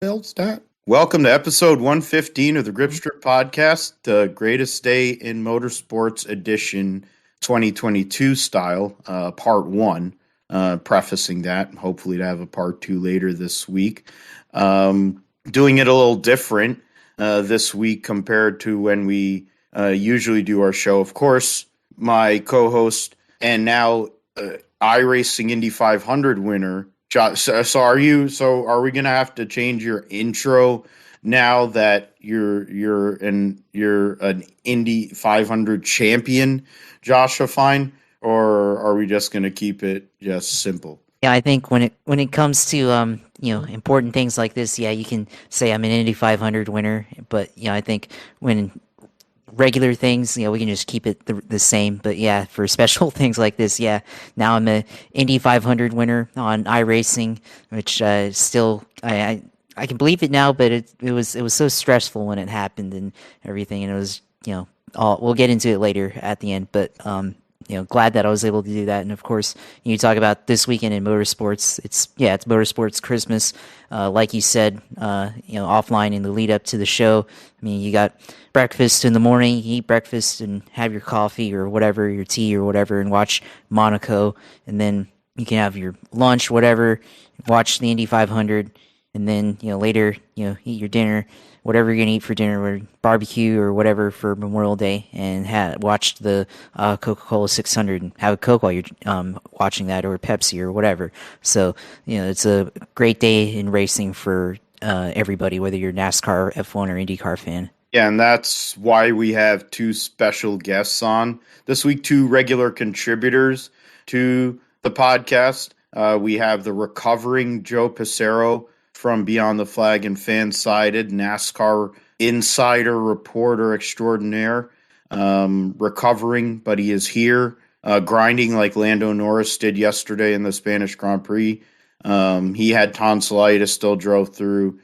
Hell's that? Welcome to episode 115 of the Grip Strip Podcast, the greatest day in motorsports edition 2022 style, part one. Prefacing that, hopefully to have a part two later this week. Doing it a little different this week compared to when we usually do our show. Of course, my co-host and now iRacing Indy 500 winner, Josh. So are we gonna have to change your intro now that you're an Indy 500 champion, Joshua Fine, or are we just gonna keep it just simple? Yeah, I think when it comes to important things like this, yeah, you can say I'm an Indy 500 winner, but I think when regular things, we can just keep it the same. But yeah, for special things like this, yeah, now I'm a Indy 500 winner on iRacing, which still I can believe it now, but it was so stressful when it happened and everything, and it was we'll get into it later at the end, but glad that I was able to do that. And of course, you talk about this weekend in motorsports. It's motorsports Christmas, like you said, offline in the lead up to the show. I mean, you got breakfast in the morning, you eat breakfast and have your coffee or whatever, your tea or whatever, and watch Monaco. And then you can have your lunch, whatever, watch the Indy 500, and then later eat your dinner, whatever you're gonna eat for dinner, or barbecue or whatever for Memorial Day, and watch the Coca-Cola 600 and have a Coke while you're watching that, or Pepsi or whatever. So it's a great day in racing for everybody, whether you're NASCAR, F1, or IndyCar fan. Yeah, and that's why we have two special guests on this week, two regular contributors to the podcast. We have the recovering Joe Passero from Beyond the Flag and Fansided, NASCAR insider reporter extraordinaire, recovering, but he is here, grinding like Lando Norris did yesterday in the Spanish Grand Prix. He had tonsillitis, still drove through.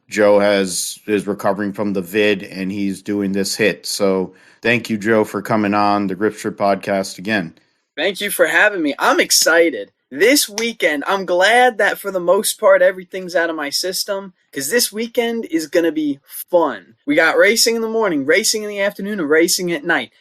Joe is recovering from the vid, and he's doing this hit. So thank you, Joe, for coming on the Grip Strip Podcast again. Thank you for having me. I'm excited. This weekend, I'm glad that for the most part everything's out of my system, because this weekend is going to be fun. We got racing in the morning, racing in the afternoon, and racing at night.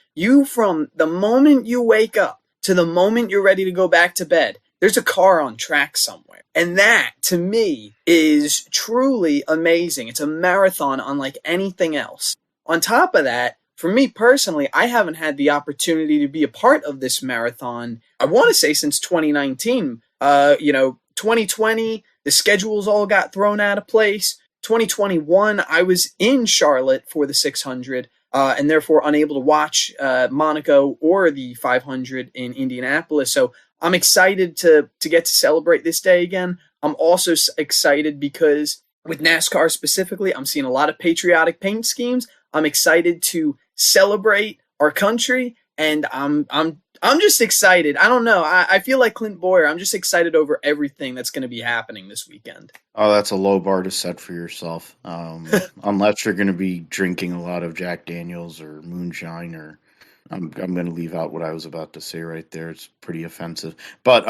From the moment you wake up to the moment you're ready to go back to bed, there's a car on track somewhere. And that, to me, is truly amazing. It's a marathon unlike anything else. On top of that, for me personally, I haven't had the opportunity to be a part of this marathon, I want to say since 2019. 2020, the schedules all got thrown out of place. 2021, I was in Charlotte for the 600, and therefore unable to watch Monaco or the 500 in Indianapolis. So I'm excited to get to celebrate this day again. I'm also excited because with NASCAR specifically, I'm seeing a lot of patriotic paint schemes. I'm excited to celebrate our country, and I'm just excited. I don't know. I feel like Clint Boyer. I'm just excited over everything that's going to be happening this weekend. Oh, that's a low bar to set for yourself. Unless you're going to be drinking a lot of Jack Daniels or moonshine, or I'm going to leave out what I was about to say right there. It's pretty offensive. But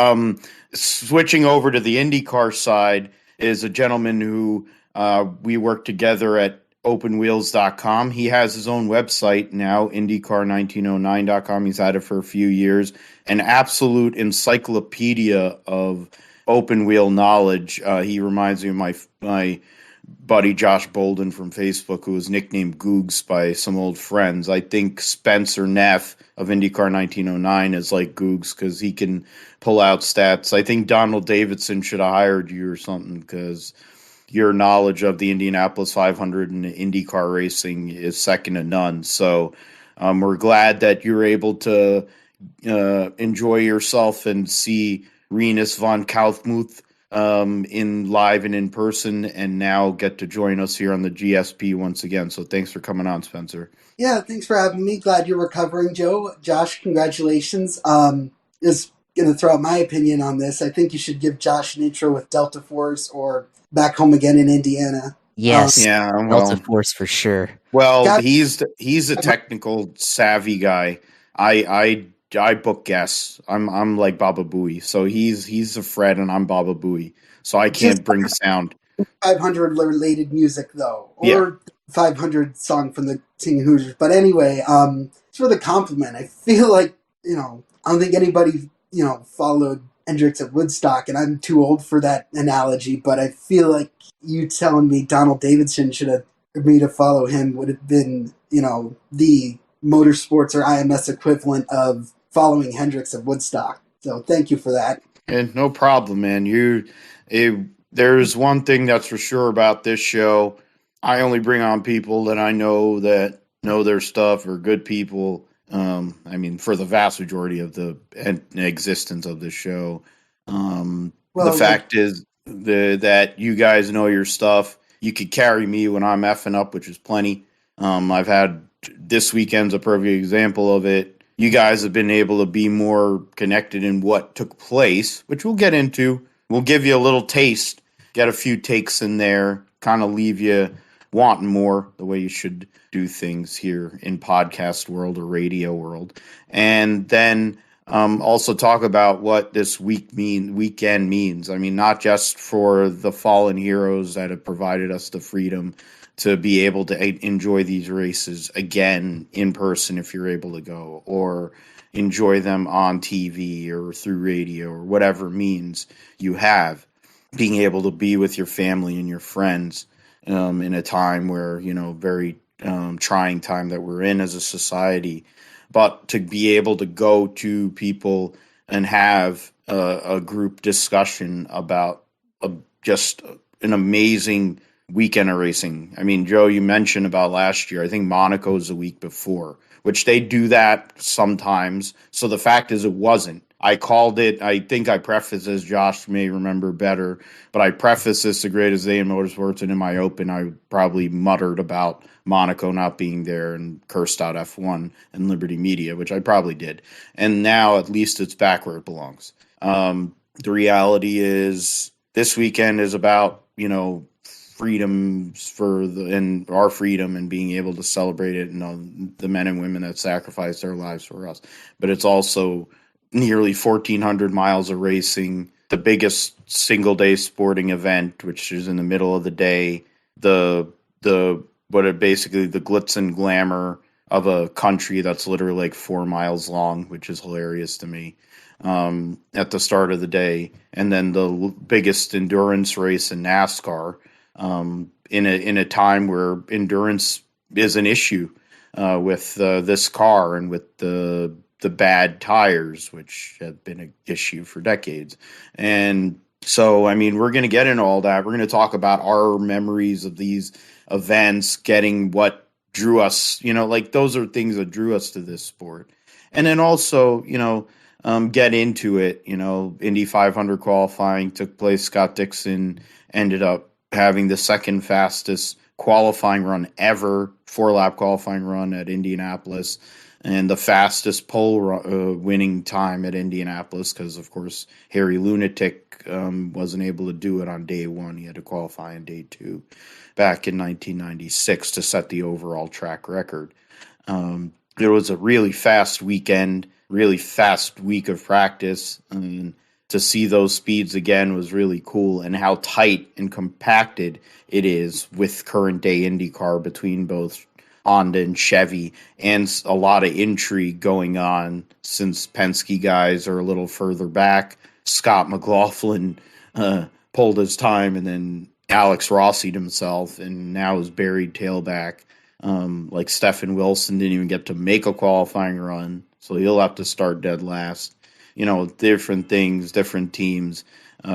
switching over to the IndyCar side is a gentleman who we work together at openwheels.com. He has his own website now, IndyCar1909.com. He's had it for a few years. An absolute encyclopedia of open wheel knowledge. He reminds me of my buddy Josh Bolden from Facebook, who was nicknamed Googs by some old friends. I think Spencer Neff of IndyCar 1909 is like Googs because he can pull out stats. I think Donald Davidson should have hired you or something, because your knowledge of the Indianapolis 500 and IndyCar racing is second to none. So we're glad that you're able to enjoy yourself and see Rinus von Kauthmuth in live and in person, and now get to join us here on the GSP once again. So thanks for coming on, Spencer. Yeah, thanks for having me. Glad you're recovering, Joe. Josh, congratulations. Just going to throw out my opinion on this. I think you should give Josh an intro with Delta Force or Back Home Again in Indiana. Yes, well, Delta Force for sure. Well, he's a technical savvy guy. I book guests. I'm like Baba Booey. So he's a Fred and I'm Baba Booey. So I can't bring sound. 500 related music though, Yeah. or 500 song from the Singing Hoosiers. But anyway, it's for the compliment. I feel like, I don't think anybody, followed Hendrix at Woodstock, and I'm too old for that analogy, but I feel like you telling me Donald Davidson should have me to follow him would have been, the Motorsports or IMS equivalent of following Hendrix at Woodstock. So thank you for that. And no problem, man. There's one thing that's for sure about this show. I only bring on people that I know that know their stuff or good people. For the vast majority of the existence of the show. The fact is that you guys know your stuff. You could carry me when I'm effing up, which is plenty. I've had this weekend's a perfect example of it. You guys have been able to be more connected in what took place, which we'll get into. We'll give you a little taste, get a few takes in there, kind of leave you wanting more, the way you should do things here in podcast world or radio world. And then also talk about what this weekend means. I mean, not just for the fallen heroes that have provided us the freedom to be able to enjoy these races again in person if you're able to go, or enjoy them on TV or through radio or whatever means you have, being able to be with your family and your friends in a time where, very trying time that we're in as a society, but to be able to go to people and have a group discussion about just an amazing weekend of racing. I mean, Joe, you mentioned about last year. I think Monaco was the week before, which they do that sometimes. So the fact is it wasn't. I called it, I think I prefaced this, Josh may remember better, but I prefaced this the greatest day in motorsports, and in my open I probably muttered about Monaco not being there and cursed out F1 and Liberty Media, which I probably did. And now at least it's back where it belongs. The reality is this weekend is about, freedoms and our freedom and being able to celebrate it, and the men and women that sacrificed their lives for us. But it's also nearly 1,400 miles of racing, the biggest single day sporting event, which is in the middle of the day, basically the glitz and glamour of a country that's literally like 4 miles long, which is hilarious to me, at the start of the day, and then the biggest endurance race in NASCAR, in a time where endurance is an issue with this car and with the bad tires, which have been an issue for decades. And so, we're going to get into all that. We're going to talk about our memories of these events, getting what drew us, those are things that drew us to this sport. And then also, get into it. Indy 500 qualifying took place. Scott Dixon ended up having the second fastest qualifying run ever, 4-lap qualifying run at Indianapolis, and the fastest pole winning time at Indianapolis, because, of course, Harry Lunatic wasn't able to do it on day one. He had to qualify on day two back in 1996 to set the overall track record. It was a really fast weekend, really fast week of practice, and to see those speeds again was really cool, and how tight and compacted it is with current day IndyCar between both Honda and Chevy, and a lot of intrigue going on since Penske guys are a little further back. Scott McLaughlin pulled his time, and then Alex Rossi'd himself, and now is buried tailback. Like Stephen Wilson didn't even get to make a qualifying run, so he'll have to start dead last. Different things, different teams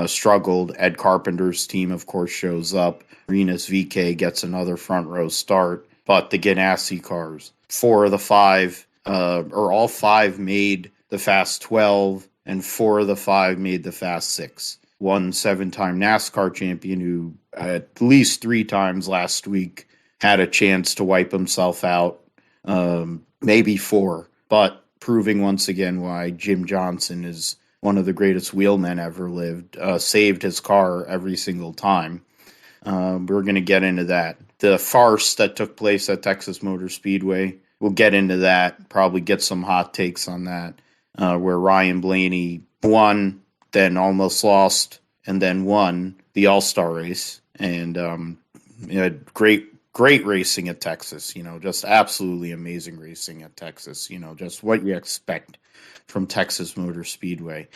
struggled. Ed Carpenter's team, of course, shows up. Rinus VeeKay gets another front row start. But the Ganassi cars, 4 of the 5, or all 5 made the Fast 12, and 4 of the 5 made the Fast 6. One 7-time NASCAR champion who at least 3 times last week had a chance to wipe himself out, maybe 4, but proving once again why Jim Johnson is one of the greatest wheelmen ever lived, saved his car every single time. We're going to get into that. The farce that took place at Texas Motor Speedway, we'll get into that, probably get some hot takes on that, where Ryan Blaney won, then almost lost, and then won the All-Star race. and great racing at Texas. Just absolutely amazing racing at Texas. Just what you expect from Texas Motor Speedway.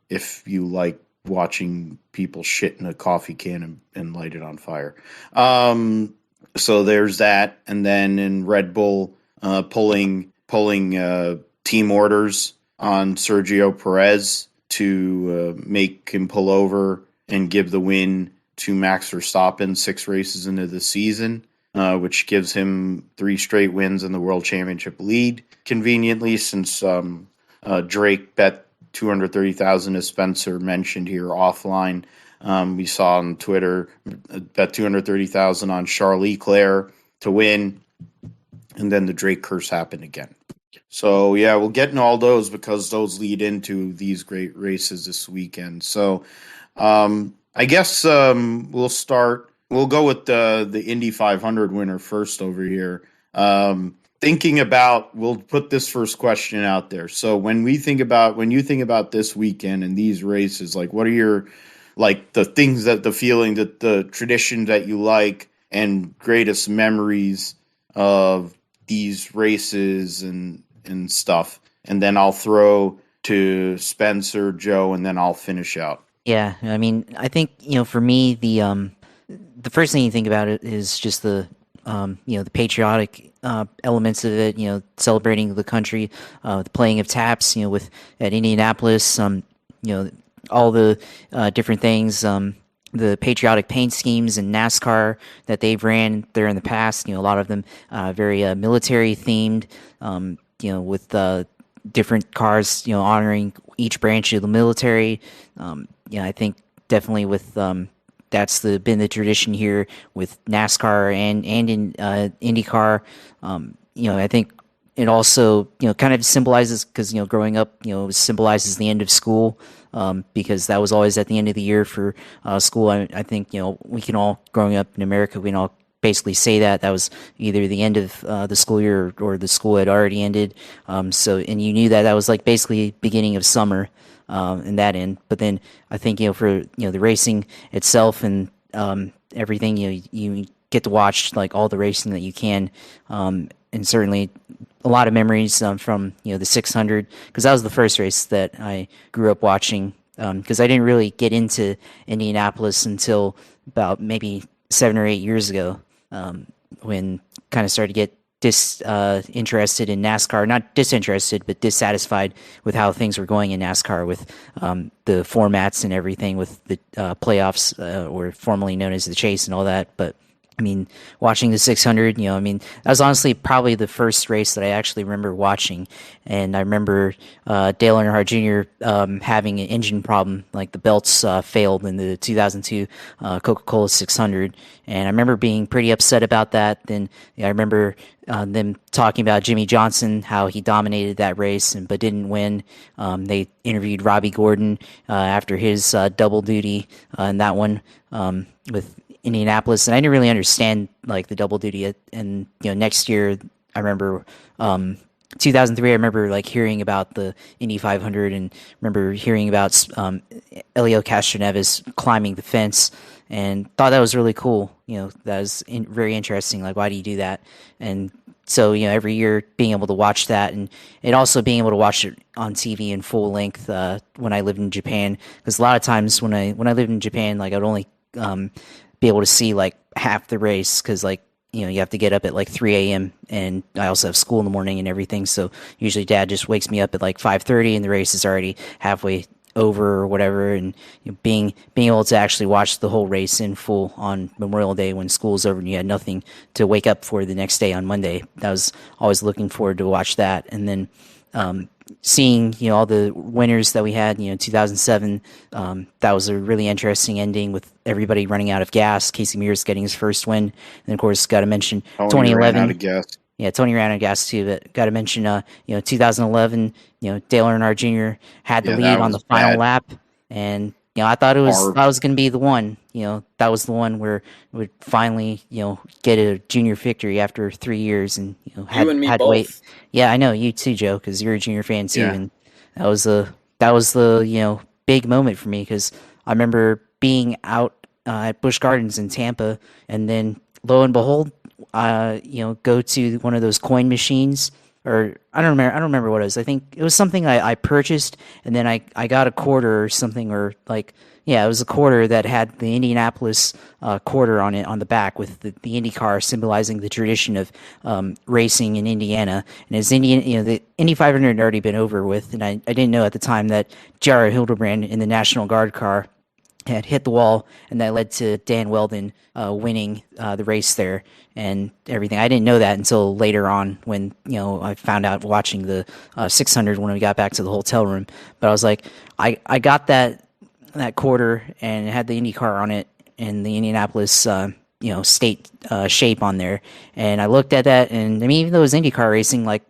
If you like watching people shit in a coffee can and light it on fire. So there's that. And then in Red Bull, pulling team orders on Sergio Perez to make him pull over and give the win to Max Verstappen 6 races into the season, which gives him 3 straight wins in the World Championship lead, conveniently, since Drake bet $230,000, as Spencer mentioned here offline. We saw on Twitter, bet $230,000 on Charles Leclerc to win, and then the Drake curse happened again. So yeah, we'll get into all those because those lead into these great races this weekend. So I guess we'll start. We'll go with the Indy 500 winner first over here. We'll put this first question out there. So when you think about this weekend and these races, like, what are your, like, the things the feeling, that the tradition that you like and greatest memories of these races and stuff? And then I'll throw to Spencer, Joe, and then I'll finish out. Yeah, I mean, I think, for me, the first thing you think about it is just the the patriotic elements of it, celebrating the country, the playing of taps, at Indianapolis, all the different things, the patriotic paint schemes in NASCAR that they've ran there in the past, a lot of them very military themed, with different cars, honoring each branch of the military. I think definitely with that's been the tradition here with NASCAR and in IndyCar. I think it also kind of symbolizes, because growing up symbolizes the end of school, because that was always at the end of the year for school. I think we can all, growing up in America, we can all basically say that was either the end of the school year or the school had already ended. And you knew that was like basically beginning of summer. In that end, but then I think for the racing itself and everything, you get to watch like all the racing that you can, and certainly a lot of memories from the 600, because that was the first race that I grew up watching, because I didn't really get into Indianapolis until about maybe 7 or 8 years ago, when kind of started to get disinterested in NASCAR, not disinterested, but dissatisfied with how things were going in NASCAR with the formats and everything, with the playoffs, or formerly known as the chase and all that. But I mean, watching the 600, that was honestly probably the first race that I actually remember watching. And I remember Dale Earnhardt Jr. Having an engine problem, like the belts failed in the 2002 Coca-Cola 600. And I remember being pretty upset about that. Then I remember them talking about Jimmy Johnson, how he dominated that race but didn't win. They interviewed Robbie Gordon after his double duty in that one with Indianapolis, and I didn't really understand like the double duty. And next year, I remember 2003. I remember like hearing about the Indy 500, and remember hearing about Elio Castroneves climbing the fence, and thought that was really cool. That was very interesting. Like, why do you do that? And so every year being able to watch that, and also being able to watch it on TV in full length when I lived in Japan, because a lot of times when I lived in Japan, like, I'd only be able to see like half the race, because like you have to get up at like 3 a.m. and I also have school in the morning and everything, so usually Dad just wakes me up at like 5:30 and the race is already halfway over or whatever. And being able to actually watch the whole race in full on Memorial Day when school's over and you had nothing to wake up for the next day on Monday, I was always looking forward to watch that. And then seeing all the winners that we had, 2007, that was a really interesting ending with everybody running out of gas. Casey Mears getting his first win, and of course, got to mention 2011. Ran out of gas. Yeah, Tony ran out of gas too, but got to mention 2011. Dale Earnhardt Jr. had the lead on the final lap, and I thought it was going to be the one. That was the one where we would finally get a junior victory after 3 years, and had, you and me had both. To wait. Yeah, I know you too, Joe, because you're a junior fan too, and that was the big moment for me, because I remember being out at Busch Gardens in Tampa, and then lo and behold, go to one of those coin machines, or I don't remember what it was. I think it was something I purchased, and then I got a quarter or something, or like, yeah, it was a quarter that had the Indianapolis quarter on it on the back with the IndyCar symbolizing the tradition of racing in Indiana. And as the Indy 500 had already been over with, and I didn't know at the time that J.R. Hildebrand in the National Guard car had hit the wall, and that led to Dan Weldon winning the race there and everything. I didn't know that until later on when I found out watching the 600 when we got back to the hotel room. But I was like, I got that quarter, and it had the IndyCar on it and the Indianapolis state shape on there. And I looked at that, and I mean, even though it was IndyCar racing, like,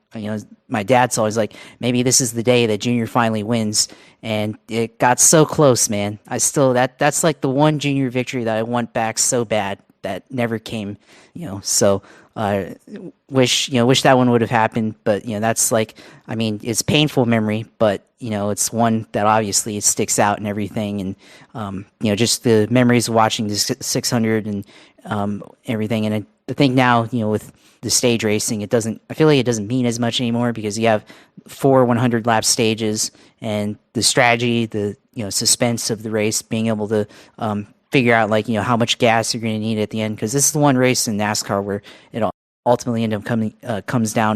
my dad's always like, maybe this is the day that Junior finally wins. And it got so close, man. That's like the one Junior victory that I want back so bad that never came, so wish that one would have happened. But that's like, I mean, it's painful memory, but it's one that obviously it sticks out and everything. And just the memories of watching the 600 and everything. And I think now, with the stage racing, I feel like it doesn't mean as much anymore, because you have 4 100 lap stages, and the strategy, the suspense of the race, being able to figure out, like, how much gas you're going to need at the end, because this is the one race in NASCAR where it ultimately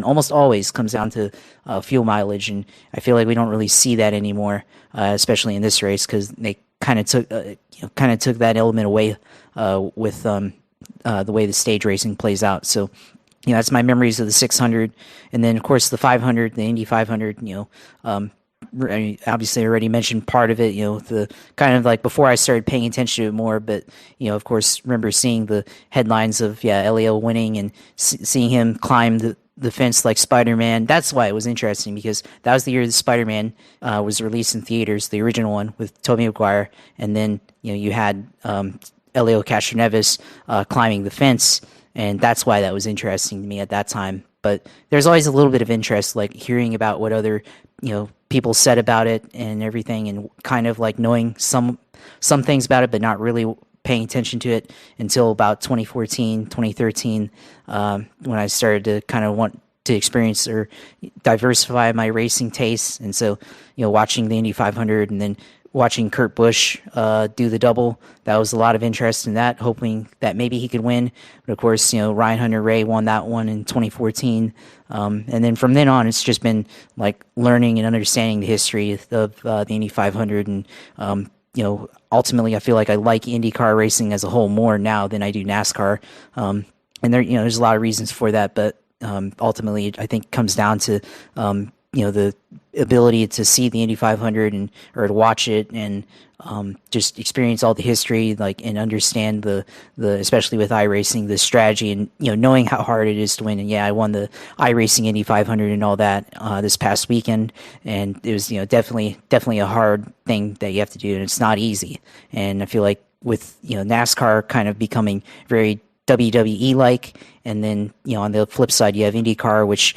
almost always comes down to fuel mileage. And I feel like we don't really see that anymore, especially in this race, because they kind of took that element away with the way the stage racing plays out. So that's my memories of the 600. And then, of course, the 500, the Indy 500, obviously I already mentioned part of it, the kind of like before I started paying attention to it more, but, of course, remember seeing the headlines of, Elio winning and seeing him climb the fence like Spider-Man. That's why it was interesting, because that was the year that Spider-Man was released in theaters, the original one with Tobey Maguire. And then, you had Elio Castroneves climbing the fence, and that's why that was interesting to me at that time. But there's always a little bit of interest, like hearing about what other people said about it and everything, and kind of like knowing some things about it, but not really paying attention to it until about 2014, 2013, when I started to kind of want to experience or diversify my racing tastes. And so, watching the Indy 500 and then watching Kurt Busch do the double, that was a lot of interest in that, hoping that maybe he could win. But of course, Ryan Hunter-Reay won that one in 2014. And then from then on, it's just been like learning and understanding the history of the Indy 500. And, ultimately, I feel like I like IndyCar racing as a whole more now than I do NASCAR. And there's a lot of reasons for that, but ultimately, I think it comes down to the ability to see the Indy 500 or to watch it and just experience all the history, like, and understand the especially with iRacing, the strategy, and knowing how hard it is to win. And I won the iRacing Indy 500 and all that this past weekend, and it was definitely a hard thing that you have to do, and it's not easy. And I feel like with NASCAR kind of becoming very WWE like, and then on the flip side you have IndyCar, which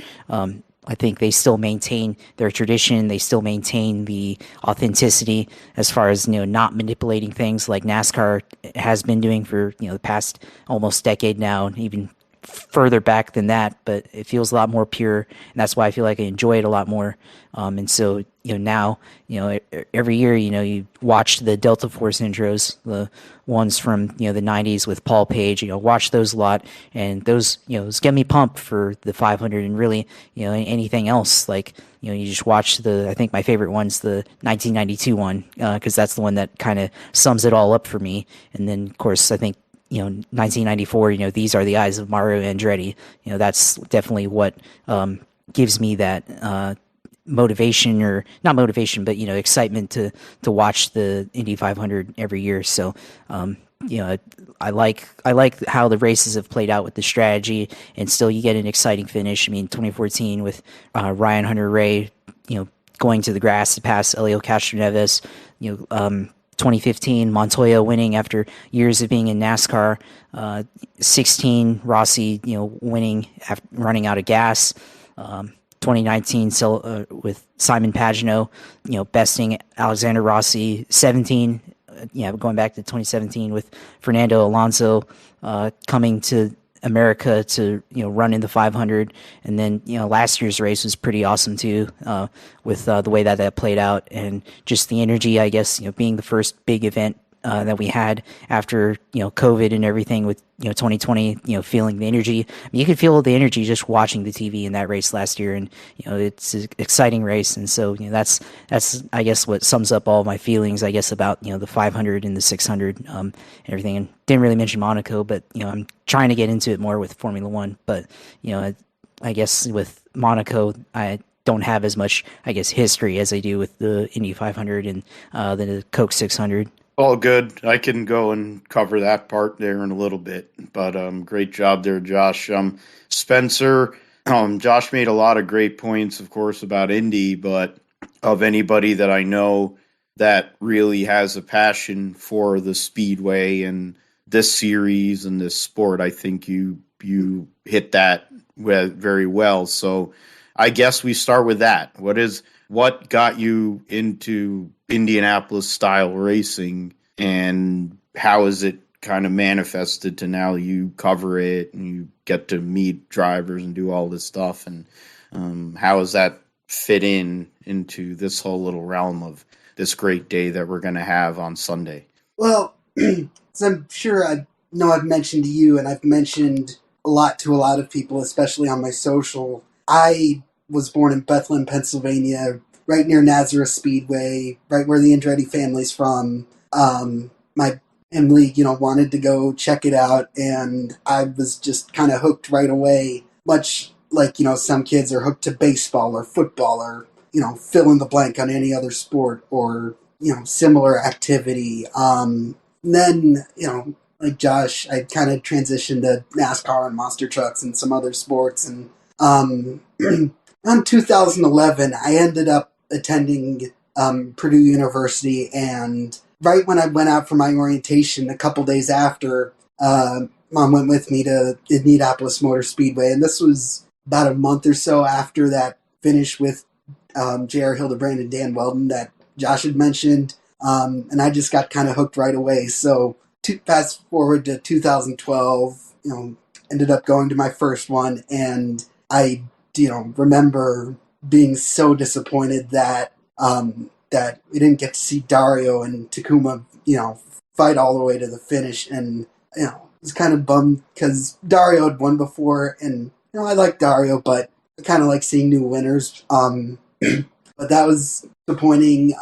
I think they still maintain their tradition. They still maintain the authenticity as far as not manipulating things like NASCAR has been doing for the past almost decade now, and even further back than that. But it feels a lot more pure, and that's why I feel like I enjoy it a lot more. And so now every year you watch the Delta Force intros, the ones from the 90s with Paul Page. Watch those a lot, and those get me pumped for the 500 and really anything else. Like you just watch I think my favorite one's the 1992 one, because that's the one that kind of sums it all up for me. And then of course I think 1994, These Are the Eyes of Mario Andretti. That's definitely what gives me that motivation, or not motivation, but excitement to watch the Indy 500 every year. So I like how the races have played out with the strategy, and still you get an exciting finish. I mean, 2014 with Ryan Hunter-Reay, going to the grass to pass Elio Castroneves. 2015, Montoya winning after years of being in NASCAR. 16, Rossi, winning after running out of gas. 2019, with Simon Pagenaud, besting Alexander Rossi. 17, going back to 2017 with Fernando Alonso coming to America to run in the 500, and then last year's race was pretty awesome too, with the way that played out, and just the energy, I guess, being the first big event that we had after COVID and everything, with 2020, feeling the energy. I mean, you could feel the energy just watching the TV in that race last year, and it's an exciting race, and so that's I guess what sums up all my feelings, I guess, about the 500 and the 600 and everything. And didn't really mention Monaco, but I'm trying to get into it more with Formula One, but I guess with Monaco I don't have as much, I guess, history as I do with the Indy 500 and the Coke 600. All good. I can go and cover that part there in a little bit, but great job there, Josh. Spencer, Josh made a lot of great points, of course, about Indy, but of anybody that I know that really has a passion for the Speedway and this series and this sport, I think you hit that very well. So I guess we start with that. What got you into Indianapolis style racing, and how is it kind of manifested to now you cover it and you get to meet drivers and do all this stuff, and how does that fit into this whole little realm of this great day that we're going to have on Sunday? Well, as I'm sure I've mentioned to you, and I've mentioned a lot to a lot of people, especially on my social, I was born in Bethlehem, Pennsylvania, right near Nazareth Speedway, right where the Andretti family's from. My family, wanted to go check it out, and I was just kind of hooked right away, much like, some kids are hooked to baseball or football or, fill in the blank on any other sport or, similar activity. Then, like Josh, I kind of transitioned to NASCAR and monster trucks and some other sports, and around 2011, I ended up attending Purdue University, and right when I went out for my orientation, a couple days after, Mom went with me to Indianapolis Motor Speedway, and this was about a month or so after that finish with J.R. Hildebrand and Dan Weldon that Josh had mentioned, and I just got kind of hooked right away. So fast forward to 2012, ended up going to my first one, and I remember being so disappointed that we didn't get to see Dario and Takuma, fight all the way to the finish. And, I was kind of bummed because Dario had won before, and, I like Dario, but I kind of like seeing new winners. But that was disappointing.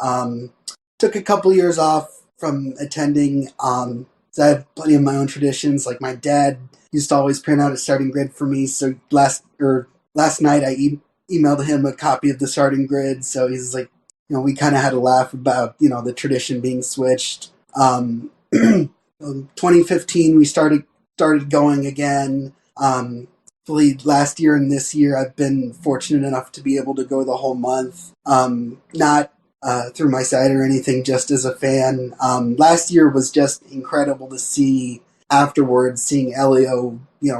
Took a couple years off from attending. So I have plenty of my own traditions. Like my dad used to always print out a starting grid for me. So last night I emailed him a copy of the starting grid. So he's like, we kind of had a laugh about, the tradition being switched. 2015, we started going again. Last year and this year, I've been fortunate enough to be able to go the whole month. Not through my site or anything, just as a fan. Last year was just incredible to see afterwards, seeing Elio,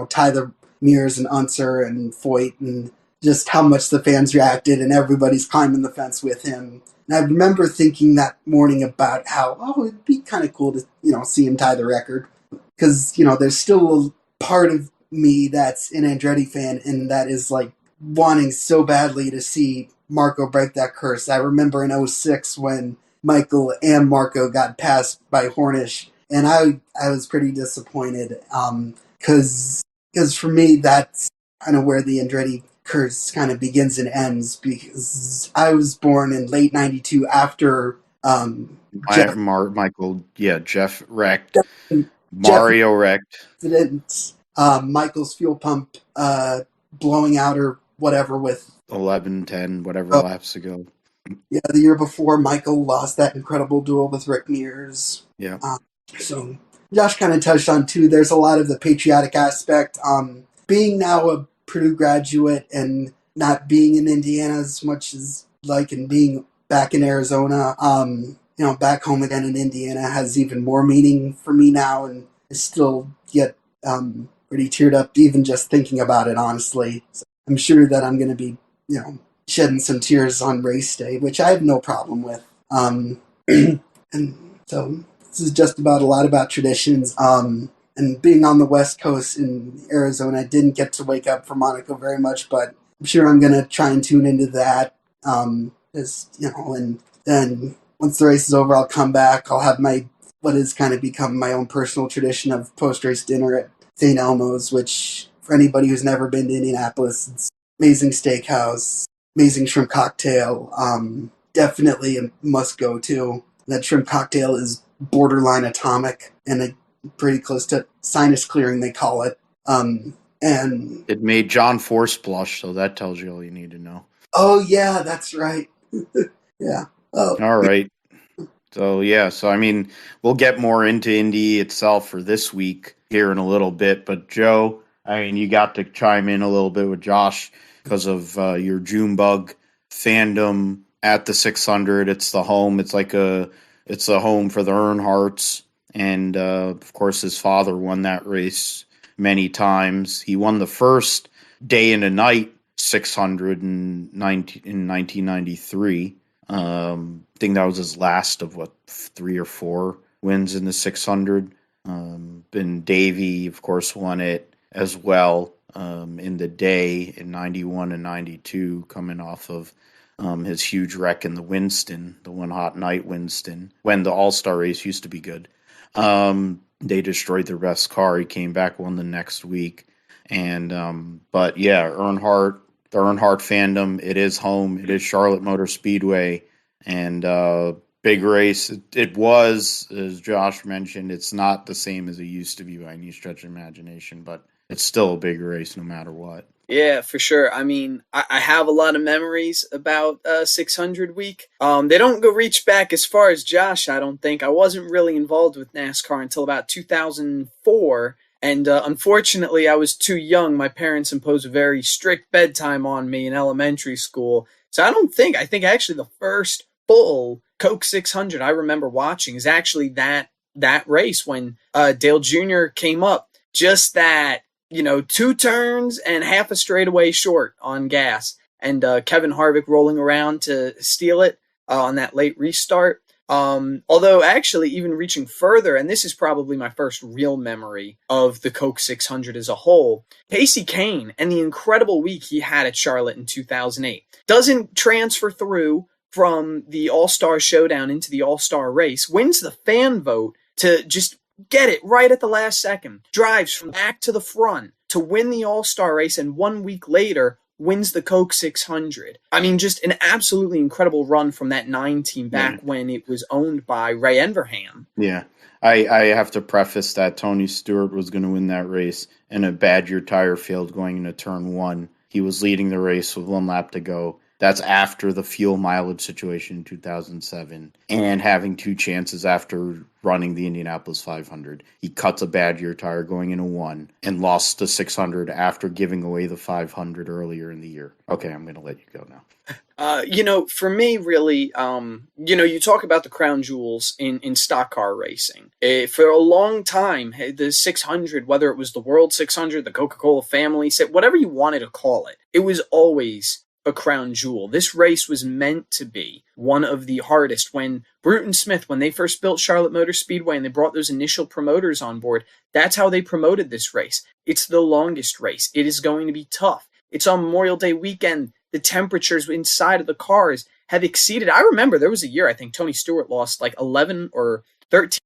Tyler Mears and Unser and Foyt, and just how much the fans reacted, and everybody's climbing the fence with him. And I remember thinking that morning about how, it'd be kind of cool to, see him tie the record. Because, there's still a part of me that's an Andretti fan, and that is, like, wanting so badly to see Marco break that curse. I remember in 2006 when Michael and Marco got passed by Hornish, and I was pretty disappointed. Because for me, that's kind of where the Andretti curse kind of begins and ends, because I was born in late 92 after Jeff wrecked. Mario wrecked. Michael's fuel pump blowing out or whatever with 11, 10, whatever laps ago. Yeah, the year before, Michael lost that incredible duel with Rick Mears. Yeah. So Josh kind of touched on, too, there's a lot of the patriotic aspect. Being now a Purdue graduate and not being in Indiana as much as and being back in Arizona, back home again in Indiana has even more meaning for me now, and I still get pretty teared up even just thinking about it, honestly. So I'm sure that I'm going to be, shedding some tears on race day, which I have no problem with. And so This is just about a lot about traditions. And being on the West Coast in Arizona, I didn't get to wake up for Monaco very much, but I'm sure I'm going to try and tune into that. And then once the race is over, I'll come back. I'll have what has kind of become my own personal tradition of post-race dinner at St. Elmo's, which for anybody who's never been to Indianapolis, it's amazing steakhouse, amazing shrimp cocktail. Definitely a must go to. That shrimp cocktail is borderline atomic and pretty close to sinus clearing, they call it. And it made John Force blush, so that tells you all you need to know. Oh yeah, that's right. Yeah. Oh. All right. So I mean, we'll get more into Indy itself for this week here in a little bit. But Joe, I mean, you got to chime in a little bit with Josh because of your Junebug fandom at the 600. It's the home. It's a home for the Earnhardts, and of course, his father won that race many times. He won the first day and a night 600 in 1993. I think that was his last of 3 or 4 wins in the 600. And Davey, of course, won it as well in the day in 91 and 92, coming off of his huge wreck in the Winston, the one hot night Winston, when the All-Star race used to be good. They destroyed their best car. He came back, won the next week. And but yeah, Earnhardt, the Earnhardt fandom, it is home. It is Charlotte Motor Speedway, and big race. It was, as Josh mentioned, it's not the same as it used to be by any stretch of imagination, but it's still a big race no matter what. Yeah, for sure. I mean, I have a lot of memories about 600 week. They don't go reach back as far as Josh, I don't think. I wasn't really involved with NASCAR until about 2004. And unfortunately, I was too young. My parents imposed a very strict bedtime on me in elementary school. So I think actually the first full Coke 600 I remember watching is actually that race when Dale Jr. came up. Just that, 2 turns and half a straightaway short on gas. And Kevin Harvick rolling around to steal it on that late restart. Although actually even reaching further, and this is probably my first real memory of the Coke 600 as a whole, Pacey Kane and the incredible week he had at Charlotte in 2008 doesn't transfer through from the All-Star Showdown into the All-Star race, wins the fan vote to just get it right at the last second, drives from back to the front to win the All-Star race, and 1 week later wins the Coke 600. I mean, just an absolutely incredible run from that 9 team back when it was owned by Ray Enverham. Yeah. I have to preface that Tony Stewart was going to win that race, and a Badger tire failed going into turn 1. He was leading the race with 1 lap to go. That's after the fuel mileage situation in 2007 and having 2 chances after running the Indianapolis 500. He cuts a Badger tire going into 1 and lost the 600 after giving away the 500 earlier in the year. Okay, I'm going to let you go now. For me, really, you talk about the crown jewels in stock car racing. For a long time, the 600, whether it was the World 600, the Coca-Cola family, whatever you wanted to call it, it was always a crown jewel. This race was meant to be one of the hardest. When Bruton Smith, when they first built Charlotte Motor Speedway and they brought those initial promoters on board, that's how they promoted this race. It's the longest race. It is going to be tough. It's on Memorial Day weekend. The temperatures inside of the cars have exceeded. I remember there was a year, I think Tony Stewart lost like 11 or 13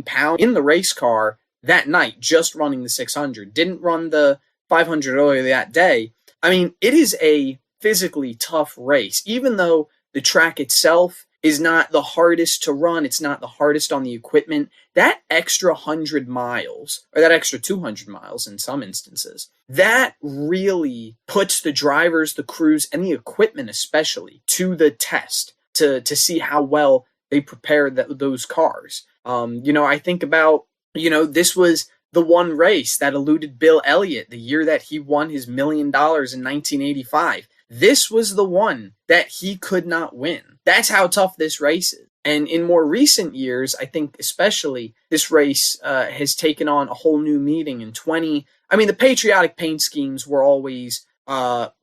pounds in the race car that night, just running the 600. Didn't run the 500 earlier that day. I mean, it is a physically tough race, even though the track itself is not the hardest to run. It's not the hardest on the equipment. That extra 100 miles, or that extra 200 miles in some instances, that really puts the drivers, the crews, and the equipment especially to the test to see how well they prepared those cars. I think about, this was the one race that eluded Bill Elliott the year that he won his $1 million in 1985. This was the one that he could not win. That's how tough this race is. And in more recent years, I think especially this race has taken on a whole new meaning in the patriotic paint schemes were always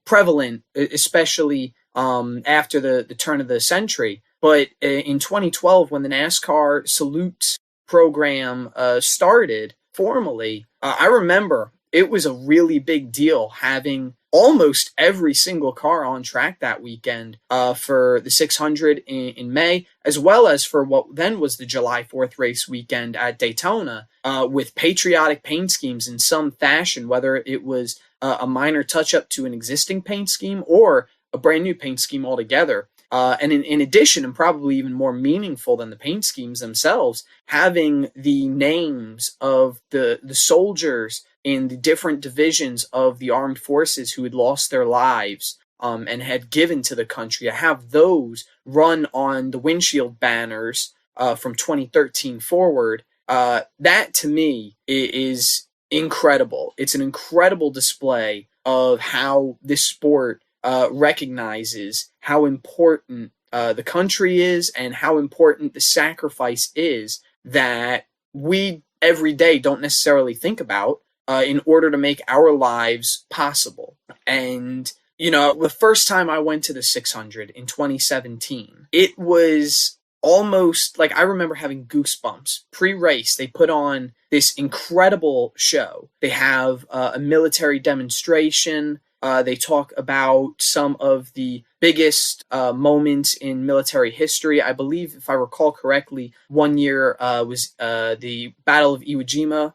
prevalent, especially after the turn of the century. But in 2012, when the NASCAR Salute program started formally, I remember it was a really big deal having almost every single car on track that weekend for the 600 in May, as well as for what then was the July 4th race weekend at Daytona, with patriotic paint schemes in some fashion, whether it was a minor touch-up to an existing paint scheme or a brand new paint scheme altogether. And in addition, and probably even more meaningful than the paint schemes themselves, having the names of the soldiers in the different divisions of the armed forces who had lost their lives and had given to the country, to have those run on the windshield banners from 2013 forward, that to me is incredible. It's an incredible display of how this sport recognizes how important the country is and how important the sacrifice is that we every day don't necessarily think about in order to make our lives possible. And, you know, the first time I went to the 600 in 2017, it was almost like I remember having goosebumps. Pre-race, they put on this incredible show. They have a military demonstration. They talk about some of the biggest moments in military history. I believe, if I recall correctly, one year was the Battle of Iwo Jima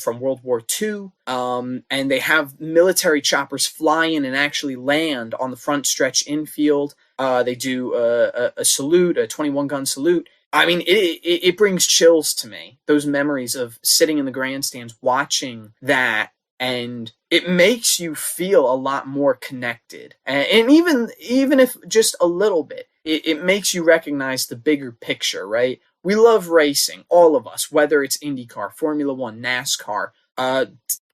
from World War II. And they have military choppers fly in and actually land on the front stretch infield. They do a salute, a 21-gun salute. I mean, it brings chills to me, those memories of sitting in the grandstands watching that. And it makes you feel a lot more connected. And even if just a little bit, it makes you recognize the bigger picture, right? We love racing, all of us, whether it's IndyCar, Formula One, NASCAR,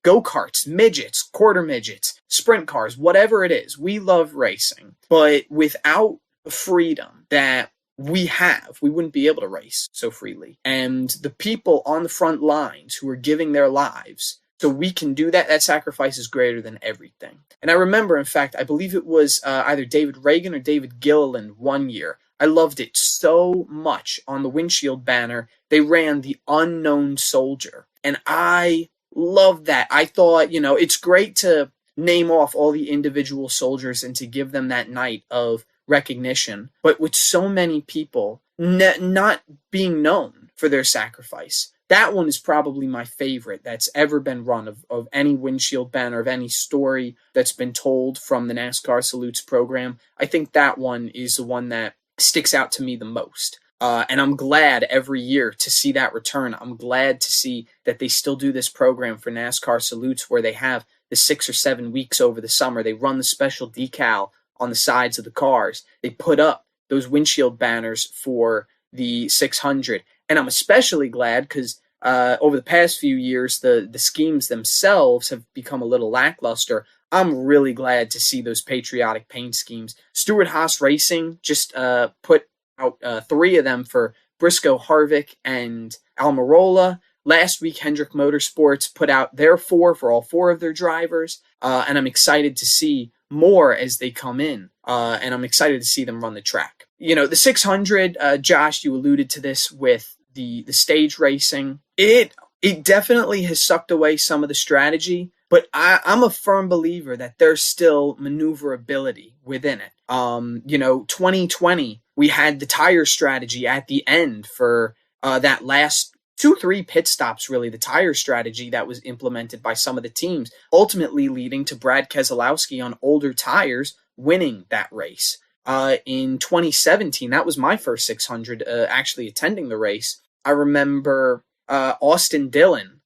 go-karts, midgets, quarter midgets, sprint cars, whatever it is. We love racing. But without the freedom that we have, we wouldn't be able to race so freely. And the people on the front lines who are giving their lives so we can do that, that sacrifice is greater than everything. And I remember, in fact, I believe it was either David Reagan or David Gilliland one year. I loved it so much. On the windshield banner, they ran the unknown soldier. And I loved that. I thought, you know, it's great to name off all the individual soldiers and to give them that night of recognition. But with so many people not being known for their sacrifice, that one is probably my favorite that's ever been run of any windshield banner, of any story that's been told from the NASCAR Salutes program. I think that one is the one that sticks out to me the most. And I'm glad every year to see that return. I'm glad to see that they still do this program for NASCAR Salutes where they have the 6 or 7 weeks over the summer. They run the special decal on the sides of the cars. They put up those windshield banners for the 600. And I'm especially glad because over the past few years, the schemes themselves have become a little lackluster. I'm really glad to see those patriotic paint schemes. Stewart-Haas Racing just put out 3 of them for Briscoe Harvick and Almirola. Last week, Hendrick Motorsports put out their 4 for all 4 of their drivers. And I'm excited to see more as they come in. And I'm excited to see them run the track. You know, the 600, Josh, you alluded to this with the stage racing. It definitely has sucked away some of the strategy, but I'm a firm believer that there's still maneuverability within it. 2020, we had the tire strategy at the end for that last 2-3 pit stops, really, the tire strategy that was implemented by some of the teams, ultimately leading to Brad Keselowski on older tires winning that race. In 2017, that was my first 600 actually attending the race. I remember Austin Dillon,